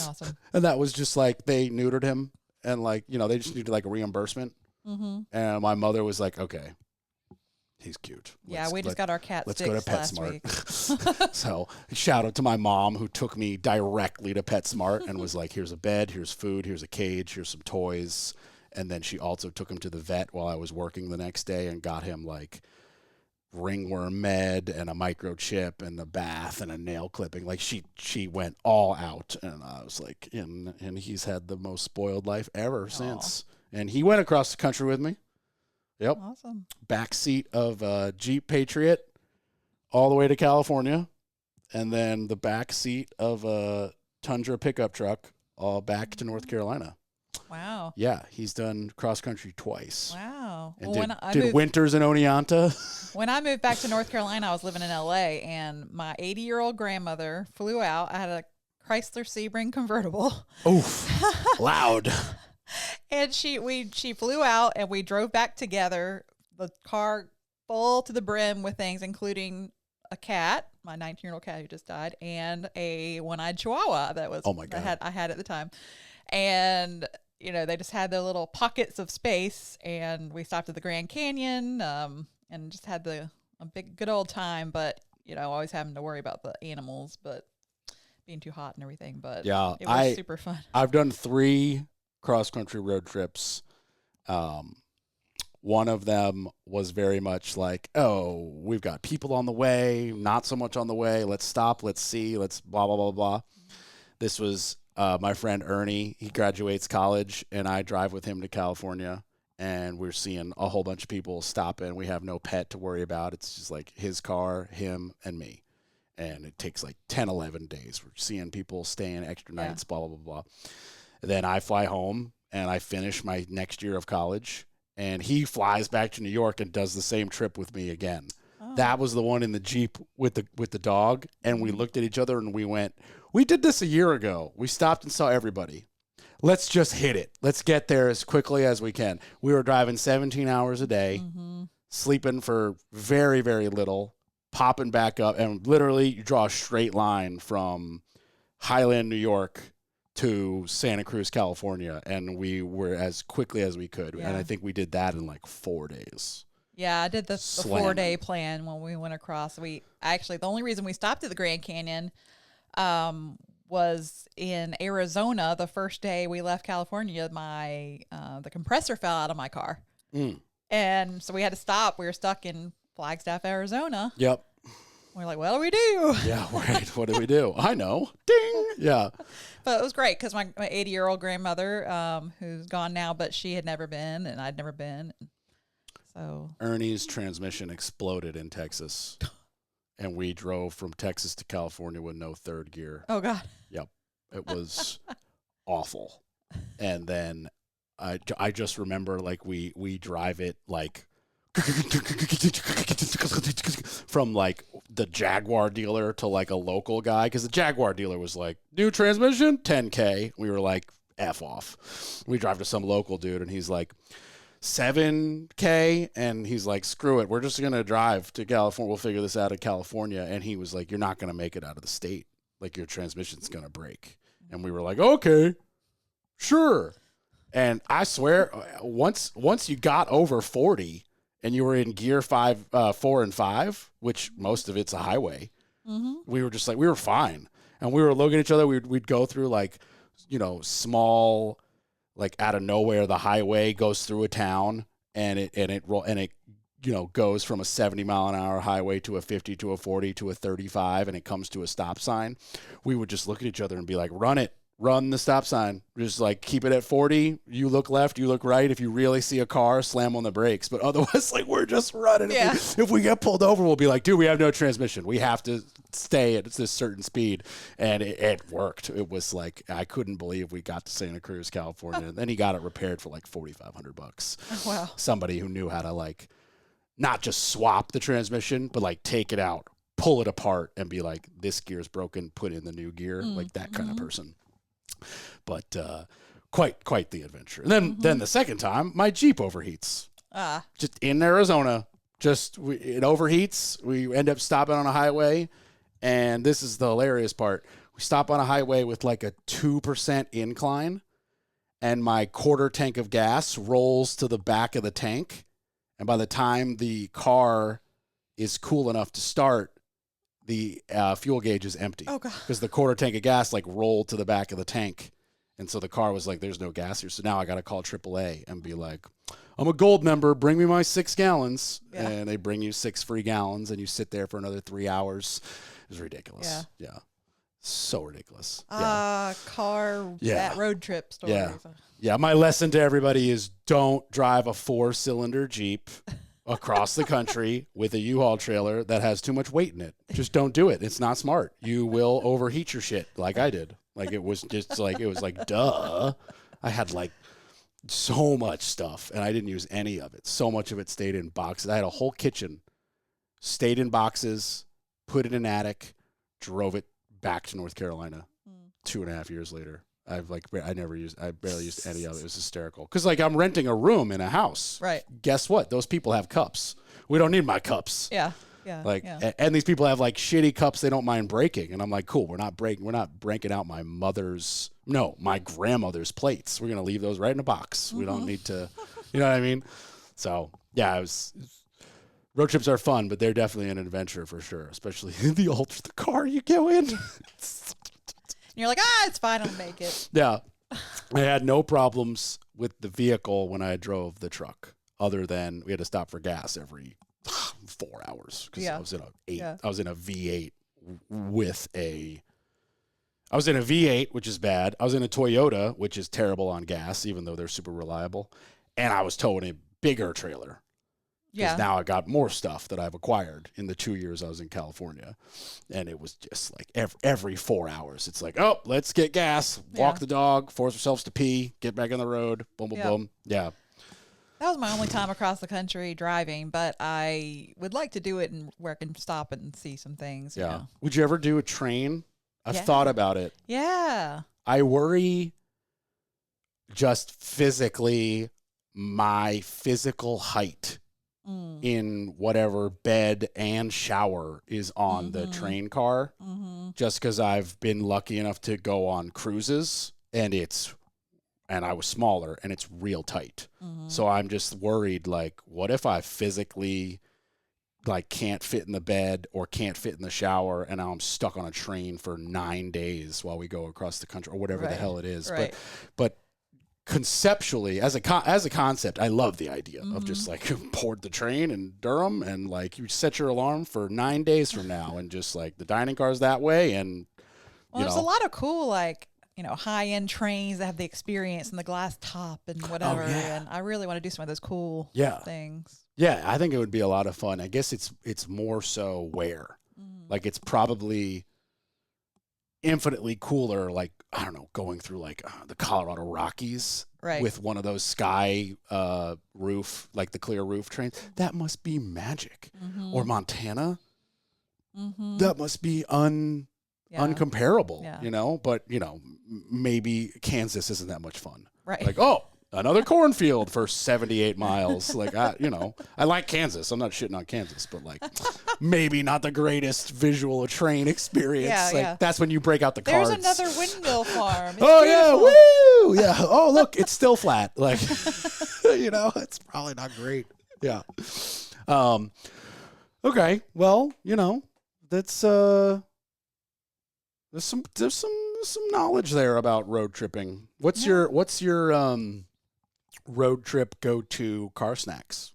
Awesome. And that was just like they neutered him, and like, you know, they just needed like a reimbursement. And my mother was like, okay. He's cute. We just got our cat Let's sticks go to last PetSmart. week. So shout out to my mom who took me directly to PetSmart and was like, here's a bed, here's food, here's a cage, here's some toys. And then she also took him to the vet while I was working the next day and got him like ringworm med and a microchip and the bath and a nail clipping. Like she went all out, and I was like, and he's had the most spoiled life ever since. And he went across the country with me. Yep. Awesome. Back seat of a Jeep Patriot all the way to California, and then the back seat of a Tundra pickup truck all back to North Carolina. Wow. Yeah, he's done cross country twice. Wow. And Well, did winters in Oneonta. when I moved back to North Carolina, I was living in LA, and my 80-year-old grandmother flew out. I had a Chrysler Sebring convertible. Oof, loud. And she flew out, and we drove back together. The car full to the brim with things, including a cat, my 19-year-old cat who just died, and a one-eyed Chihuahua that was I had at the time. And they just had their little pockets of space, and we stopped at the Grand Canyon, and just had a big good old time. But always having to worry about the animals, but being too hot and everything. But yeah, it was super fun. I've done 3 cross-country road trips. One of them was very much like, oh, we've got people on the way, not so much on the way. Let's stop. Let's see. Let's blah, blah, blah, blah. This was my friend Ernie. He graduates college, and I drive with him to California, and we're seeing a whole bunch of people stop in. We have no pet to worry about. It's just like his car, him, and me. And it takes like 10, 11 days. We're seeing people staying extra nights, blah, blah, blah, blah. Then I fly home, and I finish my next year of college, and he flies back to New York and does the same trip with me again. Oh. That was the one in the Jeep with the dog, and we looked at each other and we went, we did this a year ago. We stopped and saw everybody. Let's just hit it. Let's get there as quickly as we can. We were driving 17 hours a day, sleeping for very, very little, popping back up, and literally you draw a straight line from Highland, New York to Santa Cruz, California, and we were as quickly as we could. Yeah. And I think we did that in like 4 days. Yeah, I did the 4-day plan when we went across. The only reason we stopped at the Grand Canyon was in Arizona. The first day we left California, the compressor fell out of my car. And so we had to stop. We were stuck in Flagstaff, Arizona. Yep. We're like, what do we do? Yeah, right. What do we do? I know. Ding. Yeah. But it was great because my 80-year-old grandmother, who's gone now, but she had never been, and I'd never been. So Ernie's transmission exploded in Texas, and we drove from Texas to California with no third gear. Oh, God. Yep. It was awful. And then I just remember, like, we drive it, like, from like the Jaguar dealer to like a local guy, because the Jaguar dealer was like, new transmission, $10K. We were like, F off. We drive to some local dude, and he's like, $7K, and he's like, screw it, we're just gonna drive to California, we'll figure this out in California. And he was like, you're not gonna make it out of the state, like your transmission's gonna break. And we were like, okay, sure. And I swear, once you got over 40 and you were in gear 4 and 5, which most of it's a highway, we were just like, we were fine. And we were looking at each other. We'd go through like, small, like out of nowhere, the highway goes through a town, and it goes from a 70 mile an hour highway to a 50 to a 40 to a 35, and it comes to a stop sign. We would just look at each other and be like, run the stop sign. Just like keep it at 40. You look left, you look right. If you really see a car, slam on the brakes. But otherwise, like, we're just running. Yeah. If we get pulled over, we'll be like, dude, we have no transmission. We have to stay at this certain speed. And it worked. It was like, I couldn't believe we got to Santa Cruz, California. And then he got it repaired for like $4,500. Wow. Somebody who knew how to, like, not just swap the transmission, but like take it out, pull it apart, and be like, this gear's broken, put in the new gear. Like that kind of person. But quite the adventure. And then the second time, my Jeep overheats. Just in Arizona. It overheats. We end up stopping on a highway, and this is the hilarious part. We stop on a highway with like a 2% incline, and my quarter tank of gas rolls to the back of the tank. And by the time the car is cool enough to start, the fuel gauge is empty. Oh, God. Because the quarter tank of gas like rolled to the back of the tank. And so the car was like, there's no gas here. So now I got to call AAA and be like, I'm a gold member. Bring me my 6 gallons. Yeah. And they bring you 6 free gallons, and you sit there for another 3 hours. It was ridiculous. Yeah. So ridiculous. That road trip story. Yeah. My lesson to everybody is don't drive a 4-cylinder Jeep across the country with a U-Haul trailer that has too much weight in it. Just don't do it. It's not smart. You will overheat your shit like I did. Like it was like, duh. I had like so much stuff, and I didn't use any of it. So much of it stayed in boxes. I had a whole kitchen, stayed in boxes, put it in an attic, drove it back to North Carolina 2.5 years later. I barely used any of it. It was hysterical. Because, like, I'm renting a room in a house. Right. Guess what? Those people have cups. We don't need my cups. Yeah. Yeah. Like, yeah. and these people have like shitty cups they don't mind breaking. And I'm like, cool, we're not breaking out my grandmother's plates. We're going to leave those right in a box. We don't need to, you know what I mean? So, yeah, road trips are fun, but they're definitely an adventure for sure, especially the car you go in. You're like, it's fine, I'll make it. Yeah. I had no problems with the vehicle when I drove the truck, other than we had to stop for gas every 4 hours because I was in a V8 I was in a V8, which is bad. I was in a Toyota, which is terrible on gas, even though they're super reliable. And I was towing a bigger trailer. Because now I got more stuff that I've acquired in the 2 years I was in California. And it was just like every 4 hours. It's like, oh, let's get gas, walk the dog, force ourselves to pee, get back on the road, boom, boom, boom. Yeah. That was my only time across the country driving, but I would like to do it where I can stop and see some things. You know? Would you ever do a train? I've thought about it. Yeah. I worry just physically my physical height in whatever bed and shower is on the train car, just because I've been lucky enough to go on cruises and I was smaller and it's real tight. So I'm just worried, like, what if I physically like can't fit in the bed or can't fit in the shower and now I'm stuck on a train for 9 days while we go across the country or whatever the hell it is. Right. But conceptually, as a concept, I love the idea of just like board the train in Durham and like you set your alarm for 9 days from now and just like the dining car's that way. And there's a lot of cool, like, high-end trains that have the experience and the glass top and whatever. And I really want to do some of those cool things. Yeah, I think it would be a lot of fun. I guess it's more so where. Like, it's probably infinitely cooler, like, I don't know, going through like the Colorado Rockies with one of those sky roof, like the clear roof trains. That must be magic. Or Montana. That must be uncomparable, but maybe Kansas isn't that much fun. Right. Like, oh, another cornfield for 78 miles. Like, I like Kansas. I'm not shitting on Kansas, but like maybe not the greatest visual train experience. That's when you break out the cards. There's another windmill farm. It's beautiful. Woo! Yeah. Oh, look, it's still flat. Like, it's probably not great. Yeah. Okay. Well, that's there's some knowledge there about road tripping. What's your road trip go-to car snacks?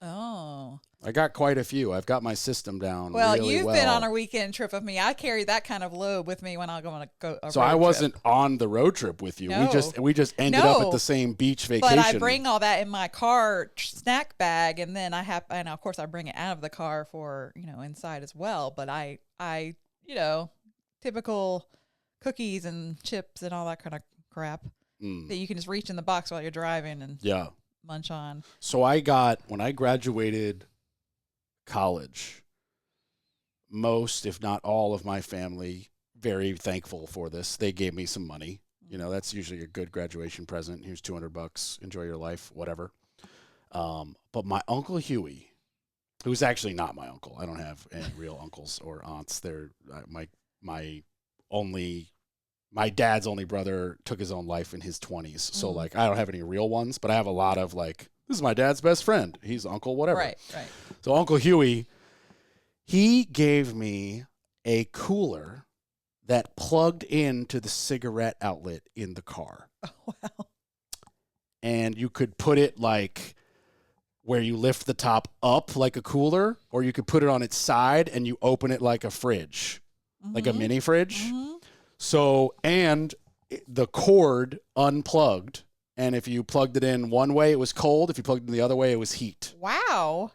Oh. I got quite a few. I've got my system down. Well, really you've been on a weekend trip with me. I carry that kind of load with me when I go on a So road I wasn't trip. On the road trip with you. No. We just ended up at the same beach vacation. But I bring all that in my car snack bag, and then and of course I bring it out of the car for inside as well. But I typical cookies and chips and all that kind of crap that you can just reach in the box while you're driving and munch on. So when I graduated college, most, if not all of my family, very thankful for this. They gave me some money. That's usually a good graduation present. Here's $200. Enjoy your life, whatever. But my Uncle Huey, who's actually not my uncle. I don't have any real uncles or aunts. They're my dad's only brother took his own life in his 20s. So like, I don't have any real ones, but I have a lot of like, this is my dad's best friend. He's uncle, whatever. Right. So Uncle Huey, he gave me a cooler that plugged into the cigarette outlet in the car. Oh, wow. And you could put it like where you lift the top up like a cooler, or you could put it on its side and you open it like a fridge. Like a mini fridge. So, and the cord unplugged. And if you plugged it in one way, it was cold. If you plugged it in the other way, it was heat. Wow.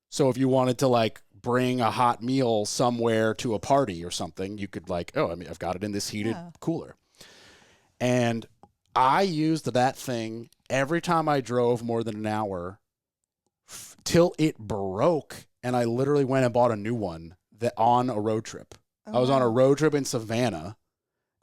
So if you wanted to like bring a hot meal somewhere to a party or something, you could like, I've got it in this heated cooler. And I used that thing every time I drove more than an hour till it broke, and I literally went and bought a new one on a road trip. I was on a road trip in Savannah,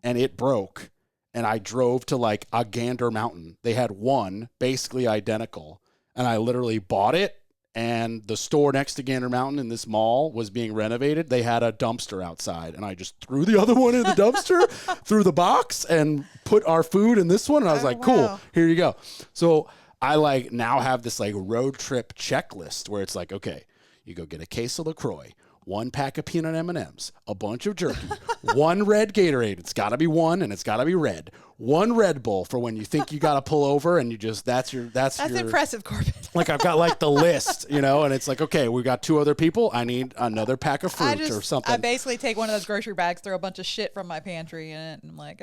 and it broke, and I drove to like a Gander Mountain. They had one basically identical, and I literally bought it. And the store next to Gander Mountain in this mall was being renovated. They had a dumpster outside, and I just threw the other one in the dumpster, threw the box, and put our food in this one. And I was like, cool, here you go. So I like now have this like road trip checklist where it's like, okay, you go get a case of LaCroix, 1 pack of peanut M&Ms, a bunch of jerky, 1 red Gatorade. It's got to be 1, and it's got to be red. 1 Red Bull for when you think you got to pull over, and you just that's impressive, Corbin. Like I've got like the list, and it's like, okay, we got 2 other people. I need another pack of fruit or something. I basically take one of those grocery bags, throw a bunch of shit from my pantry in it, and I'm like,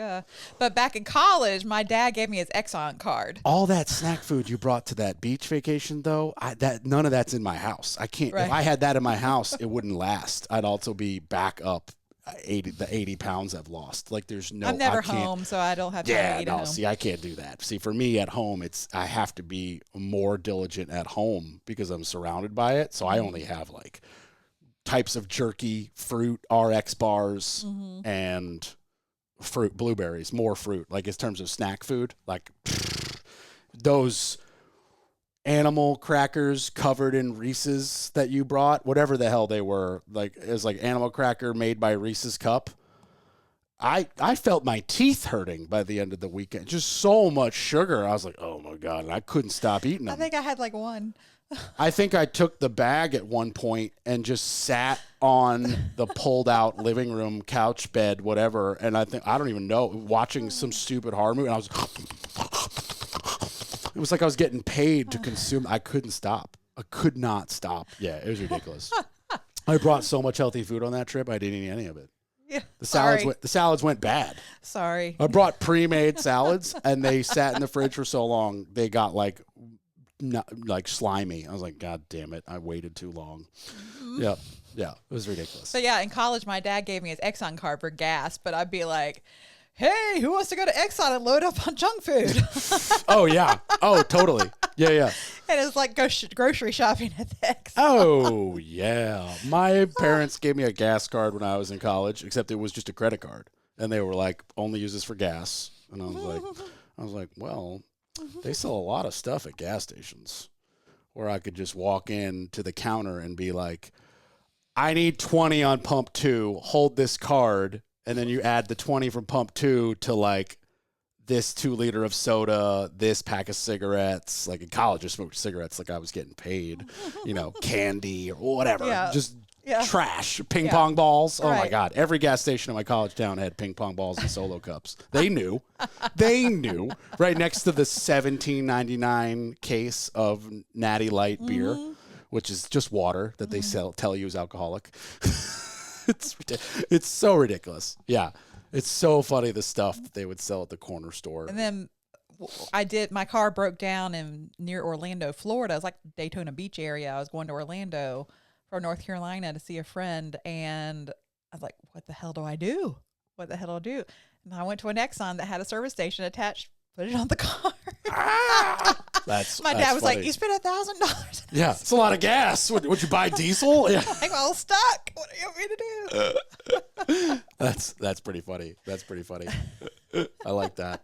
But back in college, my dad gave me his Exxon card. All that snack food you brought to that beach vacation, though, none of that's in my house. I can't. Right. If I had that in my house, it wouldn't last. I'd also be back up. 80 pounds I've lost. Like there's no. I'm never home, so I don't have time to eat at home. See, I can't do that. See, for me at home, I have to be more diligent at home because I'm surrounded by it. So I only have like types of jerky, fruit, RX bars, and fruit, blueberries, more fruit. Like in terms of snack food, like those animal crackers covered in Reese's that you brought, whatever the hell they were, like it was like animal cracker made by Reese's Cup. I felt my teeth hurting by the end of the weekend. Just so much sugar. I was like, oh my God. And I couldn't stop eating them. I think I had like 1. I think I took the bag at one point and just sat on the pulled out living room couch bed, whatever. And I don't even know, watching some stupid horror movie. And I was it was like I was getting paid to consume. I couldn't stop. I could not stop. Yeah, it was ridiculous. I brought so much healthy food on that trip. I didn't eat any of it. Yeah, the salads went bad. Sorry. I brought pre-made salads, and they sat in the fridge for so long they got like slimy. I was like, God damn it! I waited too long. Yeah, it was ridiculous. So yeah, in college, my dad gave me his Exxon card for gas, but I'd be like, hey, who wants to go to Exxon and load up on junk food? Oh, yeah. Oh, totally. Yeah. And it's like grocery shopping at the Exxon. Oh, yeah. My parents gave me a gas card when I was in college, except it was just a credit card. And they were like, only use this for gas. And I was like, well, they sell a lot of stuff at gas stations where I could just walk in to the counter and be like, I need 20 on pump 2, hold this card. And then you add the 20 from pump 2 to like this 2 liter of soda, this pack of cigarettes. Like in college, I smoked cigarettes like I was getting paid, candy or whatever. Yeah. Just trash, ping pong balls. Oh my God. Every gas station in my college town had ping pong balls and Solo cups. They knew. Right next to the $17.99 case of Natty Light beer, which is just water that they tell you is alcoholic. It's so ridiculous. Yeah. It's so funny, the stuff that they would sell at the corner store. And then my car broke down near Orlando, Florida. It was like Daytona Beach area. I was going to Orlando from North Carolina to see a friend. And I was like, what the hell do I do? And I went to an Exxon that had a service station attached, put it on the car. My dad was like, you spent $1,000. Yeah, it's a lot of gas. Would you buy diesel? Yeah. I'm all stuck. What do you want me to do? That's pretty funny. I like that.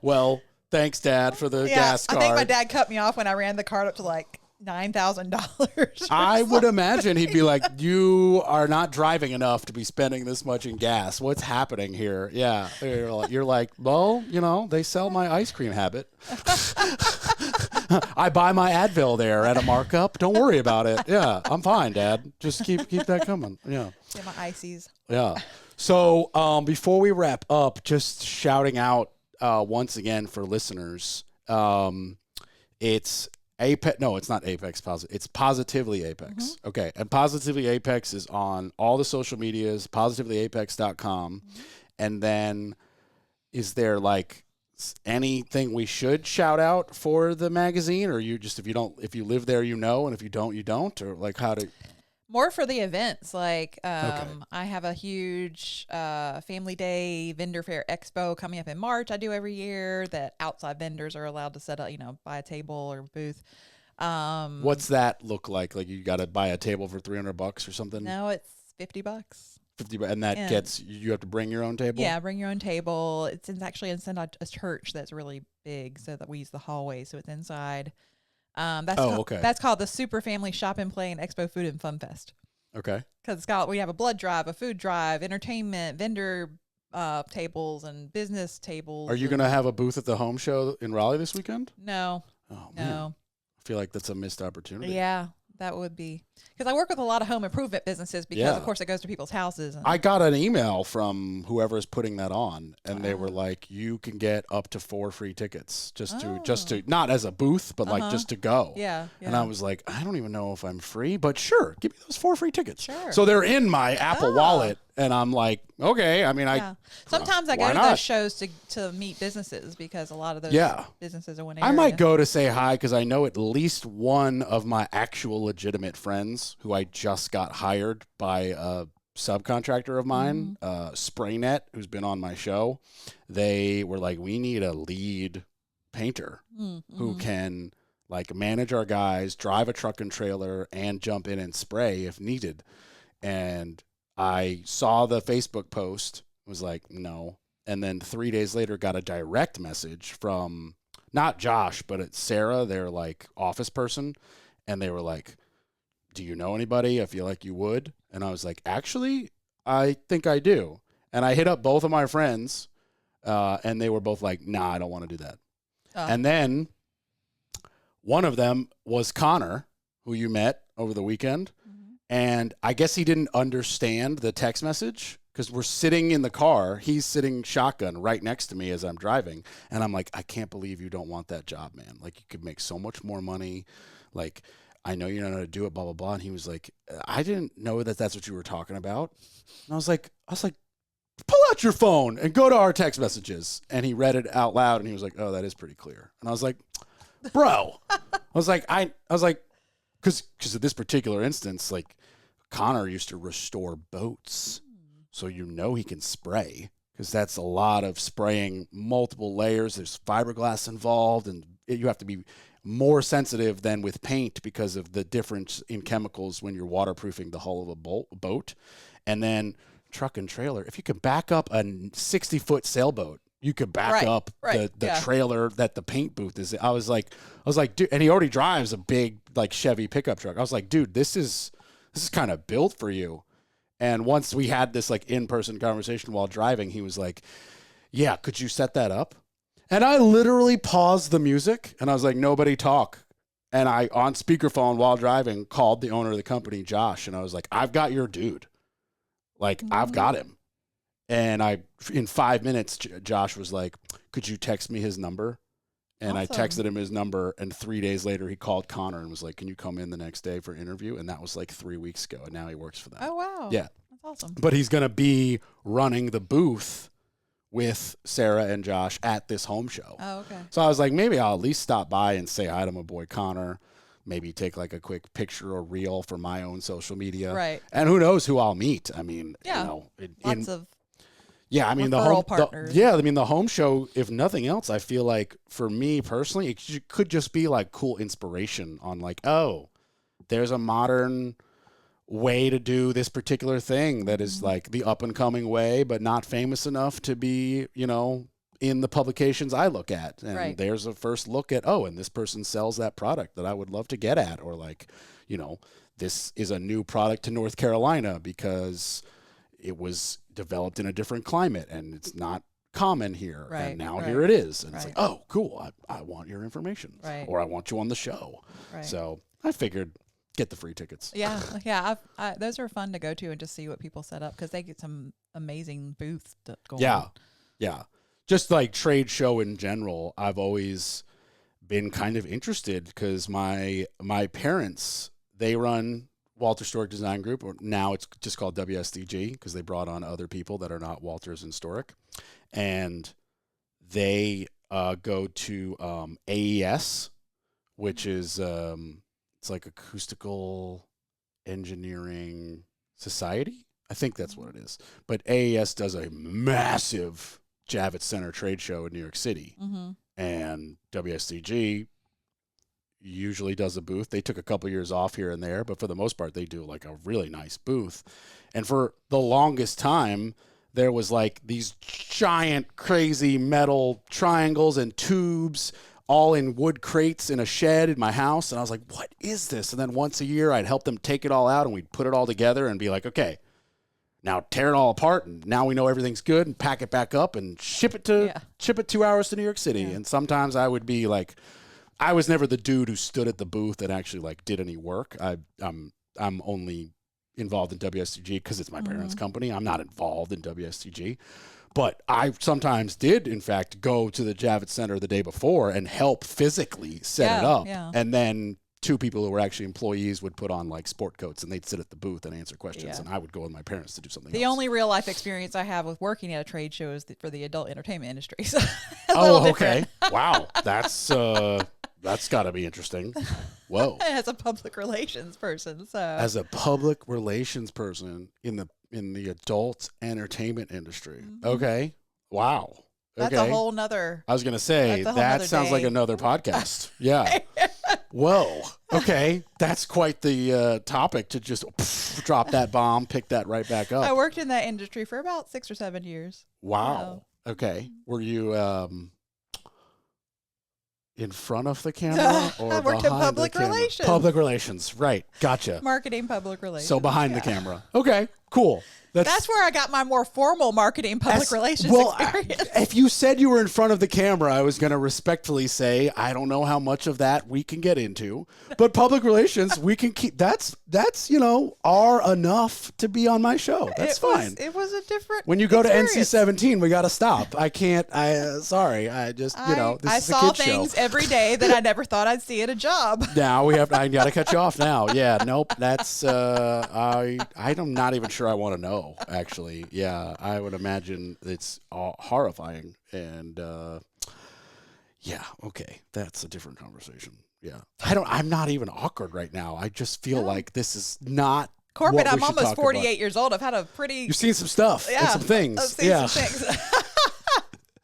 Well, thanks, Dad, for the gas card. I think my dad cut me off when I ran the card up to like $9,000. I would imagine he'd be like, you are not driving enough to be spending this much in gas. What's happening here? Yeah. You're like, well, they sell my ice cream habit. I buy my Advil there at a markup. Don't worry about it. Yeah, I'm fine, Dad. Just keep that coming. Yeah. Get my ices. Yeah. So before we wrap up, just shouting out once again for listeners, it's Apex. No, it's not Apex Positive. It's Positively Apex. Okay. And Positively Apex is on all the social medias, positivelyapex.com. And then is there like anything we should shout out for the magazine, or you just, if you live there, and if you don't, you don't, or like how to? More for the events. Like, Okay. I have a huge family day vendor fair expo coming up in March. I do every year that outside vendors are allowed to set up, buy a table or booth. What's that look like? Like you got to buy a table for $300 or something? No, it's $50. 50, and that And gets you have to bring your own table. yeah, bring your own table. Actually inside a church that's really big, so that we use the hallway, so it's inside. Okay. That's called the Super Family Shop and Play and Expo Food and Fun Fest. Okay. Because we have a blood drive, a food drive, entertainment, vendor tables, and business tables. Are you going to have a booth at the home show in Raleigh this weekend? No, Oh man, no. I feel like that's a missed opportunity. Yeah, that would be. Because I work with a lot of home improvement businesses because, Yeah. of course, it goes to people's houses. And, I got an email from whoever's putting that on, and they were Wow. like, "You can get up to 4 free tickets just Oh. to not as a booth, but like just to go." yeah, And I was like, I don't even know if I'm free, but sure, give me those 4 free tickets. Sure. So they're in my Apple Oh. Wallet, and I'm like, okay. I mean, yeah. Sometimes I go why to not? those shows to meet businesses because a lot of those Yeah. businesses are one I area. might go to say hi because I know at least one of my actual legitimate friends who I just got hired by a subcontractor of mine, SprayNet, who's been on my show. They were like, we need a lead painter who can like manage our guys, drive a truck and trailer, and jump in and spray if needed. And I saw the Facebook post, was like, no. And then 3 days later got a direct message from not Josh, but it's Sarah, their like office person. And they were like, do you know anybody? I feel like you would. And I was like, actually, I think I do. And I hit up both of my friends, and they were both like, nah, I don't want to do that. And then one of them was Connor, who you met over the weekend. And I guess he didn't understand the text message because we're sitting in the car. He's sitting shotgun right next to me as I'm driving. And I'm like, I can't believe you don't want that job, man. Like, you could make so much more money. Like, I know you don't know how to do it, blah, blah, blah. And he was like, I didn't know that that's what you were talking about. And I was like, pull out your phone and go to our text messages. And he read it out loud and he was like, oh, that is pretty clear. And I was like, bro, I was like, because of this particular instance, like Connor used to restore boats. So he can spray because that's a lot of spraying multiple layers. There's fiberglass involved and you have to be more sensitive than with paint because of the difference in chemicals when you're waterproofing the hull of a boat. And then truck and trailer, if you can back up a 60-foot sailboat, you could back up the trailer that the paint booth is. I was like, dude, and he already drives a big like Chevy pickup truck. I was like, dude, this is kind of built for you. And once we had this like in-person conversation while driving, he was like, yeah, could you set that up? And I literally paused the music and I was like, nobody talk. And I, on speakerphone while driving, called the owner of the company, Josh. And I was like, I've got your dude. Like, I've got him. And in 5 minutes, Josh was like, could you text me his number? And Awesome. I texted him his number. And 3 days later, he called Connor and was like, can you come in the next day for an interview? And that was like 3 weeks ago. And now he works for them. Oh, wow. Yeah. That's awesome. But he's going to be running the booth with Sarah and Josh at this home show. Oh, okay. So I was like, maybe I'll at least stop by and say hi to my boy Connor. Maybe take like a quick picture or reel for my own social media. Right. And who knows who I'll meet. I mean, Yeah. Lots of yeah, I mean referral partners. the home show, if nothing else, I feel like for me personally, it could just be like cool inspiration on like, oh, there's a modern way to do this particular thing that is like the up and coming way, but not famous enough to be, in the publications I look at. And there's a first look at, oh, and this person sells that product that I would love to get at. Or like, this is a new product to North Carolina because it was developed in a different climate and it's not common here. Right, And now right. here it is. And it's Right. like, oh, cool. I want your information. Right. Or I want you on the show. Right. So I figured get the free tickets. Yeah. Those are fun to go to and just see what people set up because they get some amazing booths going. Yeah. Just like trade show in general, I've always been kind of interested because my parents, they run Walter Stork Design Group, or now it's just called WSDG because they brought on other people that are not Walters and Stork. And they go to AES, which is it's like acoustical Engineering Society. I think that's what it is. But AES does a massive Javits Center trade show in New York City. Mm-hmm. And WSCG usually does a booth. They took a couple years off here and there, but for the most part, they do like a really nice booth. And for the longest time, there was like these giant, crazy metal triangles and tubes all in wood crates in a shed in my house. And I was like, what is this? And then once a year, I'd help them take it all out and we'd put it all together and be like, okay, now tear it all apart. And now we know everything's good and pack it back up and ship it 2 hours to New York City. Yeah. And sometimes I would be like, I was never the dude who stood at the booth and actually like did any work. I'm only involved in WSCG because it's my parents' company. I'm not involved in WSCG. But I sometimes did, in fact, go to the Javits Center the day before and help physically set it up. Yeah. And then 2 people who were actually employees would put on like sport coats and they'd sit at the booth and answer questions. And I would go with my parents to do something else. The only real life experience I have with working at a trade show is for the adult entertainment industry. So okay. Wow. That's got to be interesting. Whoa. As a public relations person. As a public relations person in the adult entertainment industry. Okay. Wow. That's a whole nother. I was going to say, that sounds like another podcast. Yeah. Whoa. Okay. That's quite the topic to just drop that bomb, pick that right back up. I worked in that industry for about 6 or 7 years. Wow. So. Okay. Were you in front of the camera or I worked in public relations. Public relations. Right. Gotcha. Marketing, public relations. So behind the camera. Okay. Cool. That's where I got my more formal marketing public relations experience. If you said you were in front of the camera, I was going to respectfully say, I don't know how much of that we can get into, but public relations, we can keep, that's, are enough to be on my show. That's fine. It was a different When you go experience. To NC-17, we got to stop. I can't, sorry. I just, this is a kid show. I saw things every day that I never thought I'd see at a job. Now I got to cut you off now. Yeah, nope. That's, I'm not even sure I want to know. Actually, yeah, I would imagine it's horrifying, and okay, that's a different conversation. Yeah, I'm not even awkward right now. I just feel like this is not corporate. I'm almost 48 years old. I've had a pretty. You've seen some stuff and some things. I've seen some things.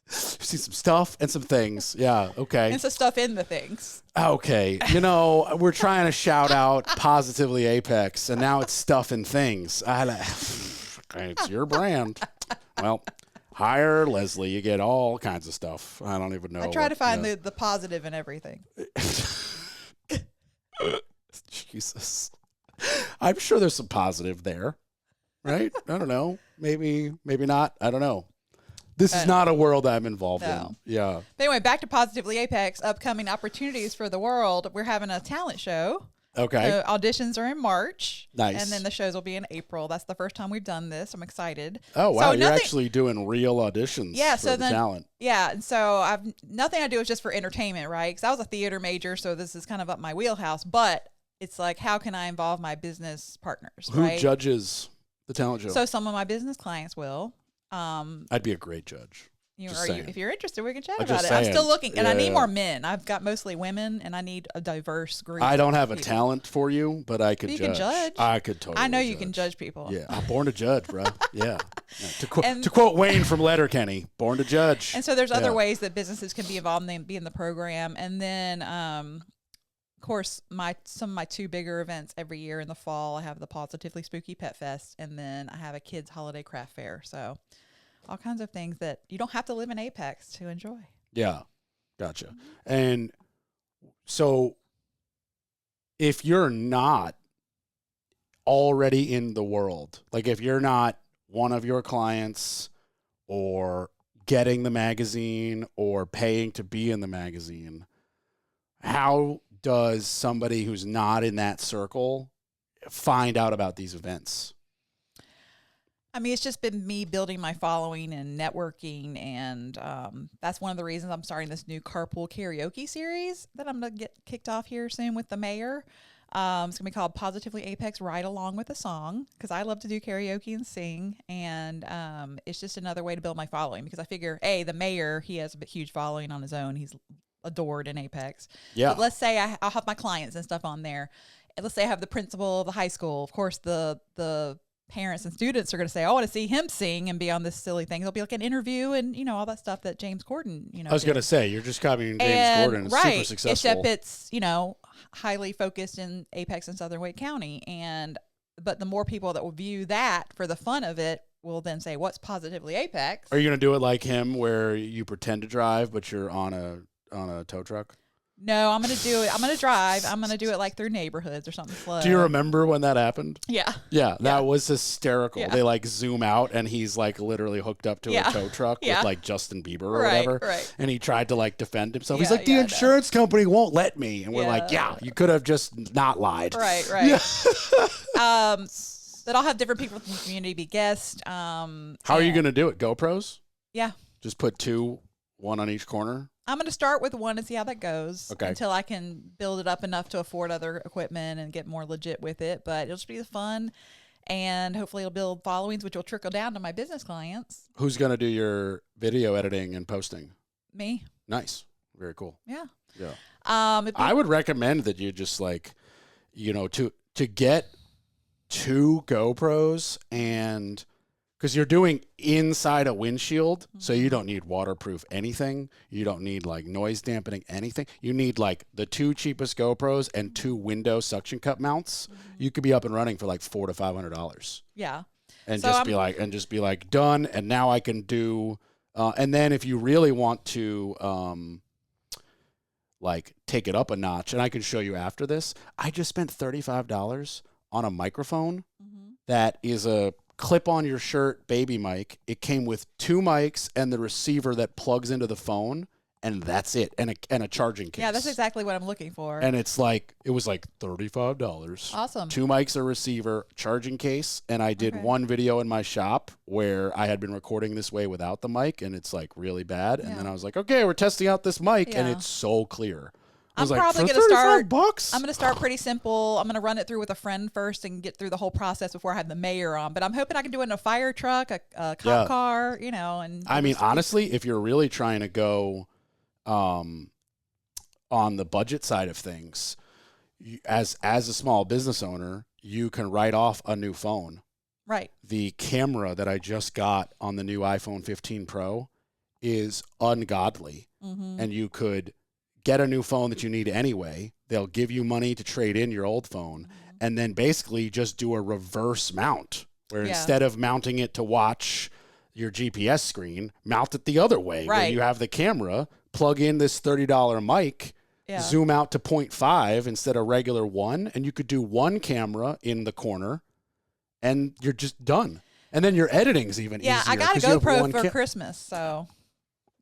You've seen some stuff and some things. Yeah, okay. And some stuff in the things. Okay, we're trying to shout out Positively Apex, and now it's stuff and things. It's your brand. Well, hire Leslie. You get all kinds of stuff. I don't even know. I try to find the positive in everything. Jesus. I'm sure there's some positive there, right? I don't know. Maybe not. I don't know. This is not a world I'm involved in. Yeah. But anyway, back to Positively Apex, upcoming opportunities for the world. We're having a talent show. Okay. The auditions are in March. Nice. And then the shows will be in April. That's the first time we've done this. I'm excited. Oh, wow. You're actually doing real auditions for the talent. Yeah. And so nothing I do is just for entertainment, right? Because I was a theater major, so this is kind of up my wheelhouse. But it's like, how can I involve my business partners, Who judges the talent show? So some of my business clients will. I'd be a great judge. If you're interested, we can chat about it. I'm still looking, and I need more men. I've got mostly women, and I need a diverse group. I don't have a talent for you, but I could judge. You can judge. I could totally I know judge. You can judge people. Yeah, I'm born to judge, bro. Yeah. To quote Wayne from Letterkenny, born to judge. And so there's other ways that businesses can be involved and be in the program. And then, of course, some of my 2 bigger events every year in the fall, I have the Positively Spooky Pet Fest, and then I have a kids holiday craft fair. So all kinds of things that you don't have to live in Apex to enjoy. Yeah. Gotcha. Mm-hmm. And so if you're not already in the world, like if you're not one of your clients or getting the magazine or paying to be in the magazine, how does somebody who's not in that circle find out about these events? I mean, it's just been me building my following and networking, and that's one of the reasons I'm starting this new carpool karaoke series that I'm going to get kicked off here soon with the mayor. It's going to be called Positively Apex Ride Along with a Song, because I love to do karaoke and sing, and it's just another way to build my following, because I figure, the mayor, he has a huge following on his own. He's adored in Apex. Yeah. But let's say I'll have my clients and stuff on there, let's say I have the principal of the high school. Of course, the parents and students are going to say, I want to see him sing and be on this silly thing. It'll be like an interview and, all that stuff that James Corden, I was going to say, you're just copying James Corden. It's super successful. Except it's, highly focused in Apex and Southern Wake County. But the more people that will view that for the fun of it will then say, what's positively Apex? Are you going to do it like him where you pretend to drive, but you're on a tow truck? No, I'm going to do it. I'm going to drive. I'm going to do it like through neighborhoods or something slow. Do you remember when that happened? Yeah. Yeah, that was hysterical. Yeah. They like zoom out and he's like literally hooked up to a tow truck with like Justin Bieber or whatever. Right. And he tried to like defend himself. Yeah, He's like, the insurance company won't let me. And we're like, you could have just not lied. Right. But I'll have different people from the community be guests. How are you going to do it? GoPros? Yeah. Just put two, one on each corner? I'm going to start with one and see how that goes until I can build it up enough to afford other equipment and get more legit with it. But it'll just be fun, and hopefully it'll build followings, which will trickle down to my business clients. Who's going to do your video editing and posting? Me. Nice. Very cool. Yeah. I would recommend that you just like, to get 2 GoPros and... Because you're doing inside a windshield, so you don't need waterproof anything. You don't need like noise dampening anything. You need like the 2 cheapest GoPros and 2 window suction cup mounts. You could be up and running for like $400 to $500. Yeah, and so just be like done. And now I can do. And then if you really want to, like take it up a notch, and I can show you after this. I just spent $35 on a microphone that is a clip on your shirt baby mic. It came with 2 mics and the receiver that plugs into the phone, and that's it, and a charging case. Yeah, that's exactly what I'm looking for. And it was like $35. Awesome. 2 mics, a receiver, charging case, and I did one video in my shop where I had been recording this way without the mic, and it's like really bad. And then I was like, okay, we're testing out this mic, and it's so clear. I'm probably going to start. $35? I'm going to start pretty simple. I'm going to run it through with a friend first and get through the whole process before I have the mayor on. But I'm hoping I can do it in a fire truck, a cop car, And I mean, honestly, if you're really trying to go, on the budget side of things, as a small business owner, you can write off a new phone. Right. The camera that I just got on the new iPhone 15 Pro is ungodly, and you could get a new phone that you need anyway. They'll give you money to trade in your old phone, and then basically just do a reverse mount where instead of mounting it to watch your GPS screen, mount it the other way. Right. Where you have the camera, plug in this $30 mic, zoom out to 0.5 instead of regular 1, and you could do 1 camera in the corner, and you're just done. And then your editing's even easier. Yeah, I got a GoPro for Christmas, so...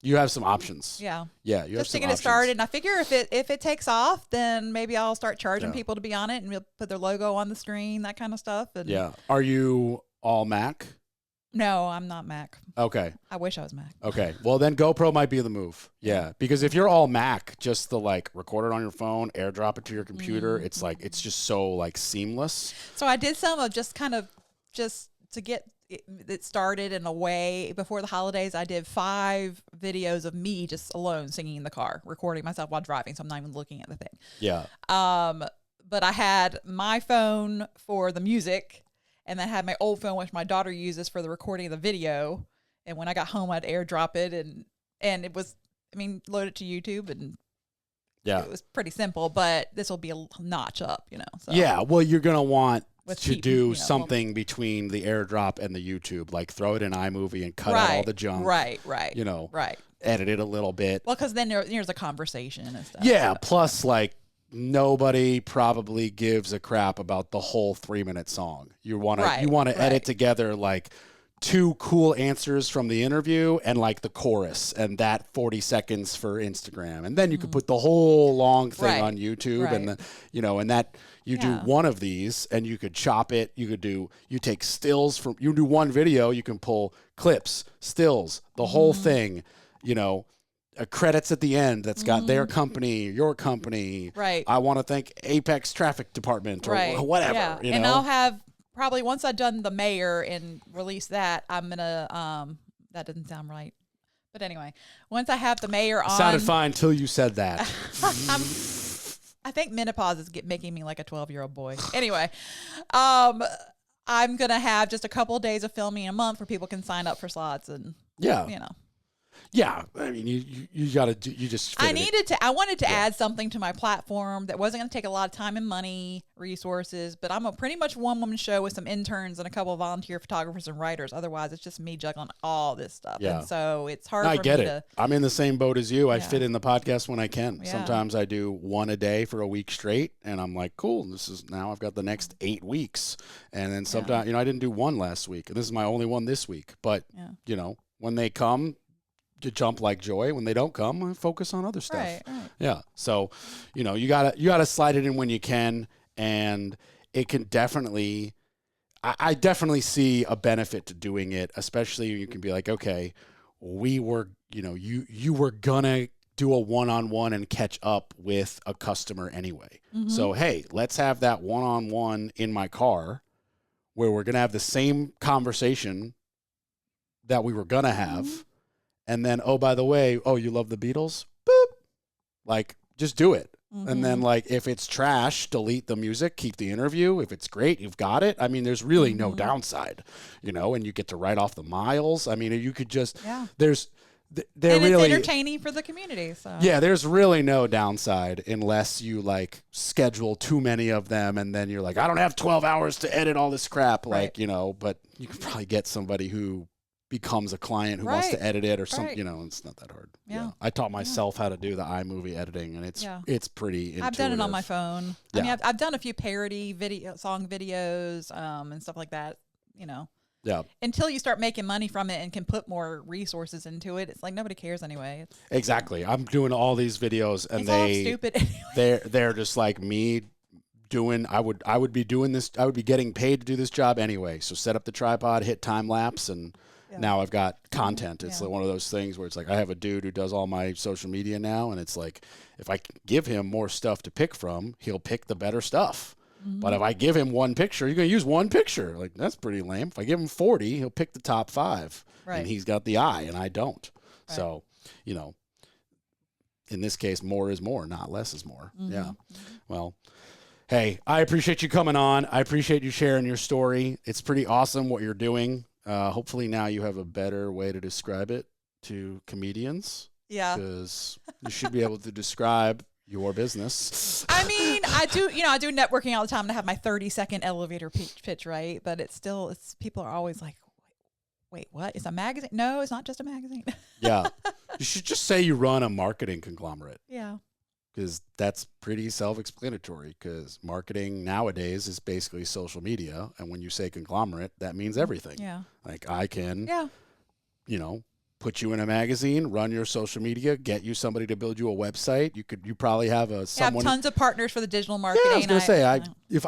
You have some options. Yeah. Yeah, you have just some to get options. it started. And I figure if it takes off, then maybe I'll start charging people to be on it, and we'll put their logo on the screen, that kind of stuff. And Are you all Mac? No, I'm not Mac. Okay. I wish I was Mac. Okay. Well, then GoPro might be the move. Yeah. Because if you're all Mac, just the record it on your phone, airdrop it to your computer, it's just so seamless. So I did some of just to get it started in a way before the holidays. I did 5 videos of me just alone singing in the car, recording myself while driving. So I'm not even looking at the thing. Yeah. But I had my phone for the music, and then I had my old phone, which my daughter uses for the recording of the video. And when I got home, I'd airdrop it, and it was, load it to YouTube, and it was pretty simple. But this will be a notch up, So. Yeah. Well, you're gonna want to do something between the airdrop and the YouTube, like throw it in iMovie and cut out all the junk. Right. Edit it a little bit. Well, because then there's a conversation and stuff. Yeah. Plus, nobody probably gives a crap about the whole 3-minute song. You want to edit together 2 cool answers from the interview and the chorus, and that 40 seconds for Instagram, and then you could put the whole long thing on YouTube, and and that you do one of these, and you could chop it. You take stills from, you do one video, you can pull clips, stills, the whole thing, credits at the end that's got their company, your company. Right. I want to thank Apex Traffic Department or whatever. Yeah. And I'll have probably once I've done the mayor and release that, I'm gonna that doesn't sound right. But anyway, once I have the mayor on, sounded fine till you said that. I think menopause is making me like a 12-year-old boy. Anyway, I'm going to have just a couple of days of filming a month where people can sign up for slots and, Yeah. you know. Yeah, I mean, you got to do. You just. I wanted to add something to my platform that wasn't going to take a lot of time and money, resources. But I'm a pretty much one-woman show with some interns and a couple of volunteer photographers and writers. Otherwise, it's just me juggling all this stuff. Yeah. And so it's hard. I for get me it. to. I'm in the same boat as you. I fit in the podcast when I can. Yeah. Sometimes I do one a day for a week straight, and I'm like, cool. Now I've got the next 8 weeks, and then sometimes I didn't do one last week, and this is my only one this week. But when they come. To jump like joy. When they don't come, I focus on other stuff. Right. Yeah. So, you gotta slide it in when you can, and it can definitely. I definitely see a benefit to doing it, especially you can be like, okay, we were, you were gonna do a one-on-one and catch up with a customer anyway. Mm-hmm. So hey, let's have that one-on-one in my car, where we're gonna have the same conversation that we were gonna have. Mm-hmm. And then, oh, by the way, you love the Beatles? Boop. Like, just do it. Mm-hmm. And then, like, if it's trash, delete the music, keep the interview. If it's great, you've got it. I mean, there's really no downside, and you get to write off the miles. I mean, you could just, there's, they're and really it's entertaining for the community. So yeah, there's really no downside unless you like schedule too many of them, and then you're like, I don't have 12 hours to edit all this crap, but you could probably get somebody who becomes a client who wants to edit it or something, it's not that hard. Yeah. I taught myself how to do the iMovie editing, and it's pretty intuitive. I've done it on my phone. I mean, I've done a few parody song videos and stuff like that, Yeah. Until you start making money from it and can put more resources into it, it's like nobody cares anyway. Exactly. I'm doing all these videos, and it's all stupid anyway. They're just like me doing. I would be doing this. I would be getting paid to do this job anyway. So set up the tripod, hit time lapse, and now I've got content. It's like one of those things where it's like I have a dude who does all my social media now, and it's like if I give him more stuff to pick from, he'll pick the better stuff. Mm-hmm. But if I give him one picture, you're going to use one picture. Like, that's pretty lame. If I give him 40, he'll pick the top 5. Right. And he's got the eye, and I don't. Right. So, in this case, more is more, not less is more. Mm-hmm. Yeah. Well, hey, I appreciate you coming on. I appreciate you sharing your story. It's pretty awesome what you're doing. Hopefully now you have a better way to describe it to comedians. Yeah. Because you should be able to describe your business. I mean, I do networking all the time, and I have my 30-second elevator pitch, right? But it's people are always like, wait, what? It's a magazine? No, it's not just a magazine. Yeah. You should just say you run a marketing conglomerate. Yeah. Because that's pretty self-explanatory, because marketing nowadays is basically social media. And when you say conglomerate, that means everything. Yeah. Like I can, put you in a magazine, run your social media, get you somebody to build you a website. You probably have someone. I have tons of partners for the digital marketing. Yeah, I was going to say, if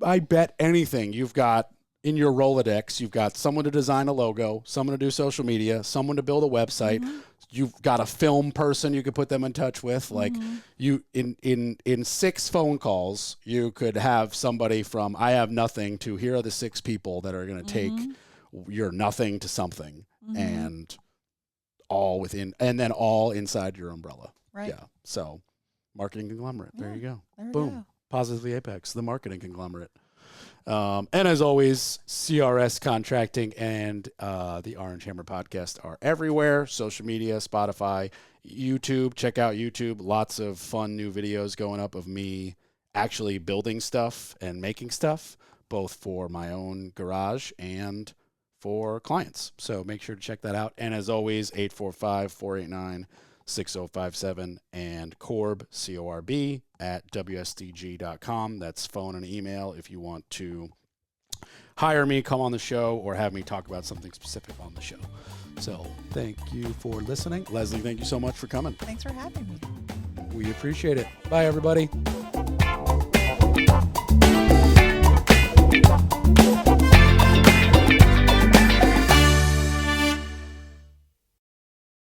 I bet anything, you've got in your Rolodex, you've got someone to design a logo, someone to do social media, someone to build a website. Mm-hmm. You've got a film person you could put them in touch with. Like you in 6 phone calls, you could have somebody from I have nothing to here are the 6 people that are going to take your nothing to something, and all inside your umbrella. Right. Yeah. So marketing conglomerate. There you go. Boom. Positively Apex, the marketing conglomerate. And as always, CRS Contracting and the Orange Hammer Podcast are everywhere. Social media, Spotify, YouTube. Check out YouTube. Lots of fun new videos going up of me actually building stuff and making stuff, both for my own garage and for clients. So make sure to check that out. And as always, 845-489-6057 and Corb, C-O-R-B, at WSDG.com. That's phone and email if you want to hire me, come on the show, or have me talk about something specific on the show. So thank you for listening. Leslie, thank you so much for coming. Thanks for having me. We appreciate it. Bye, everybody.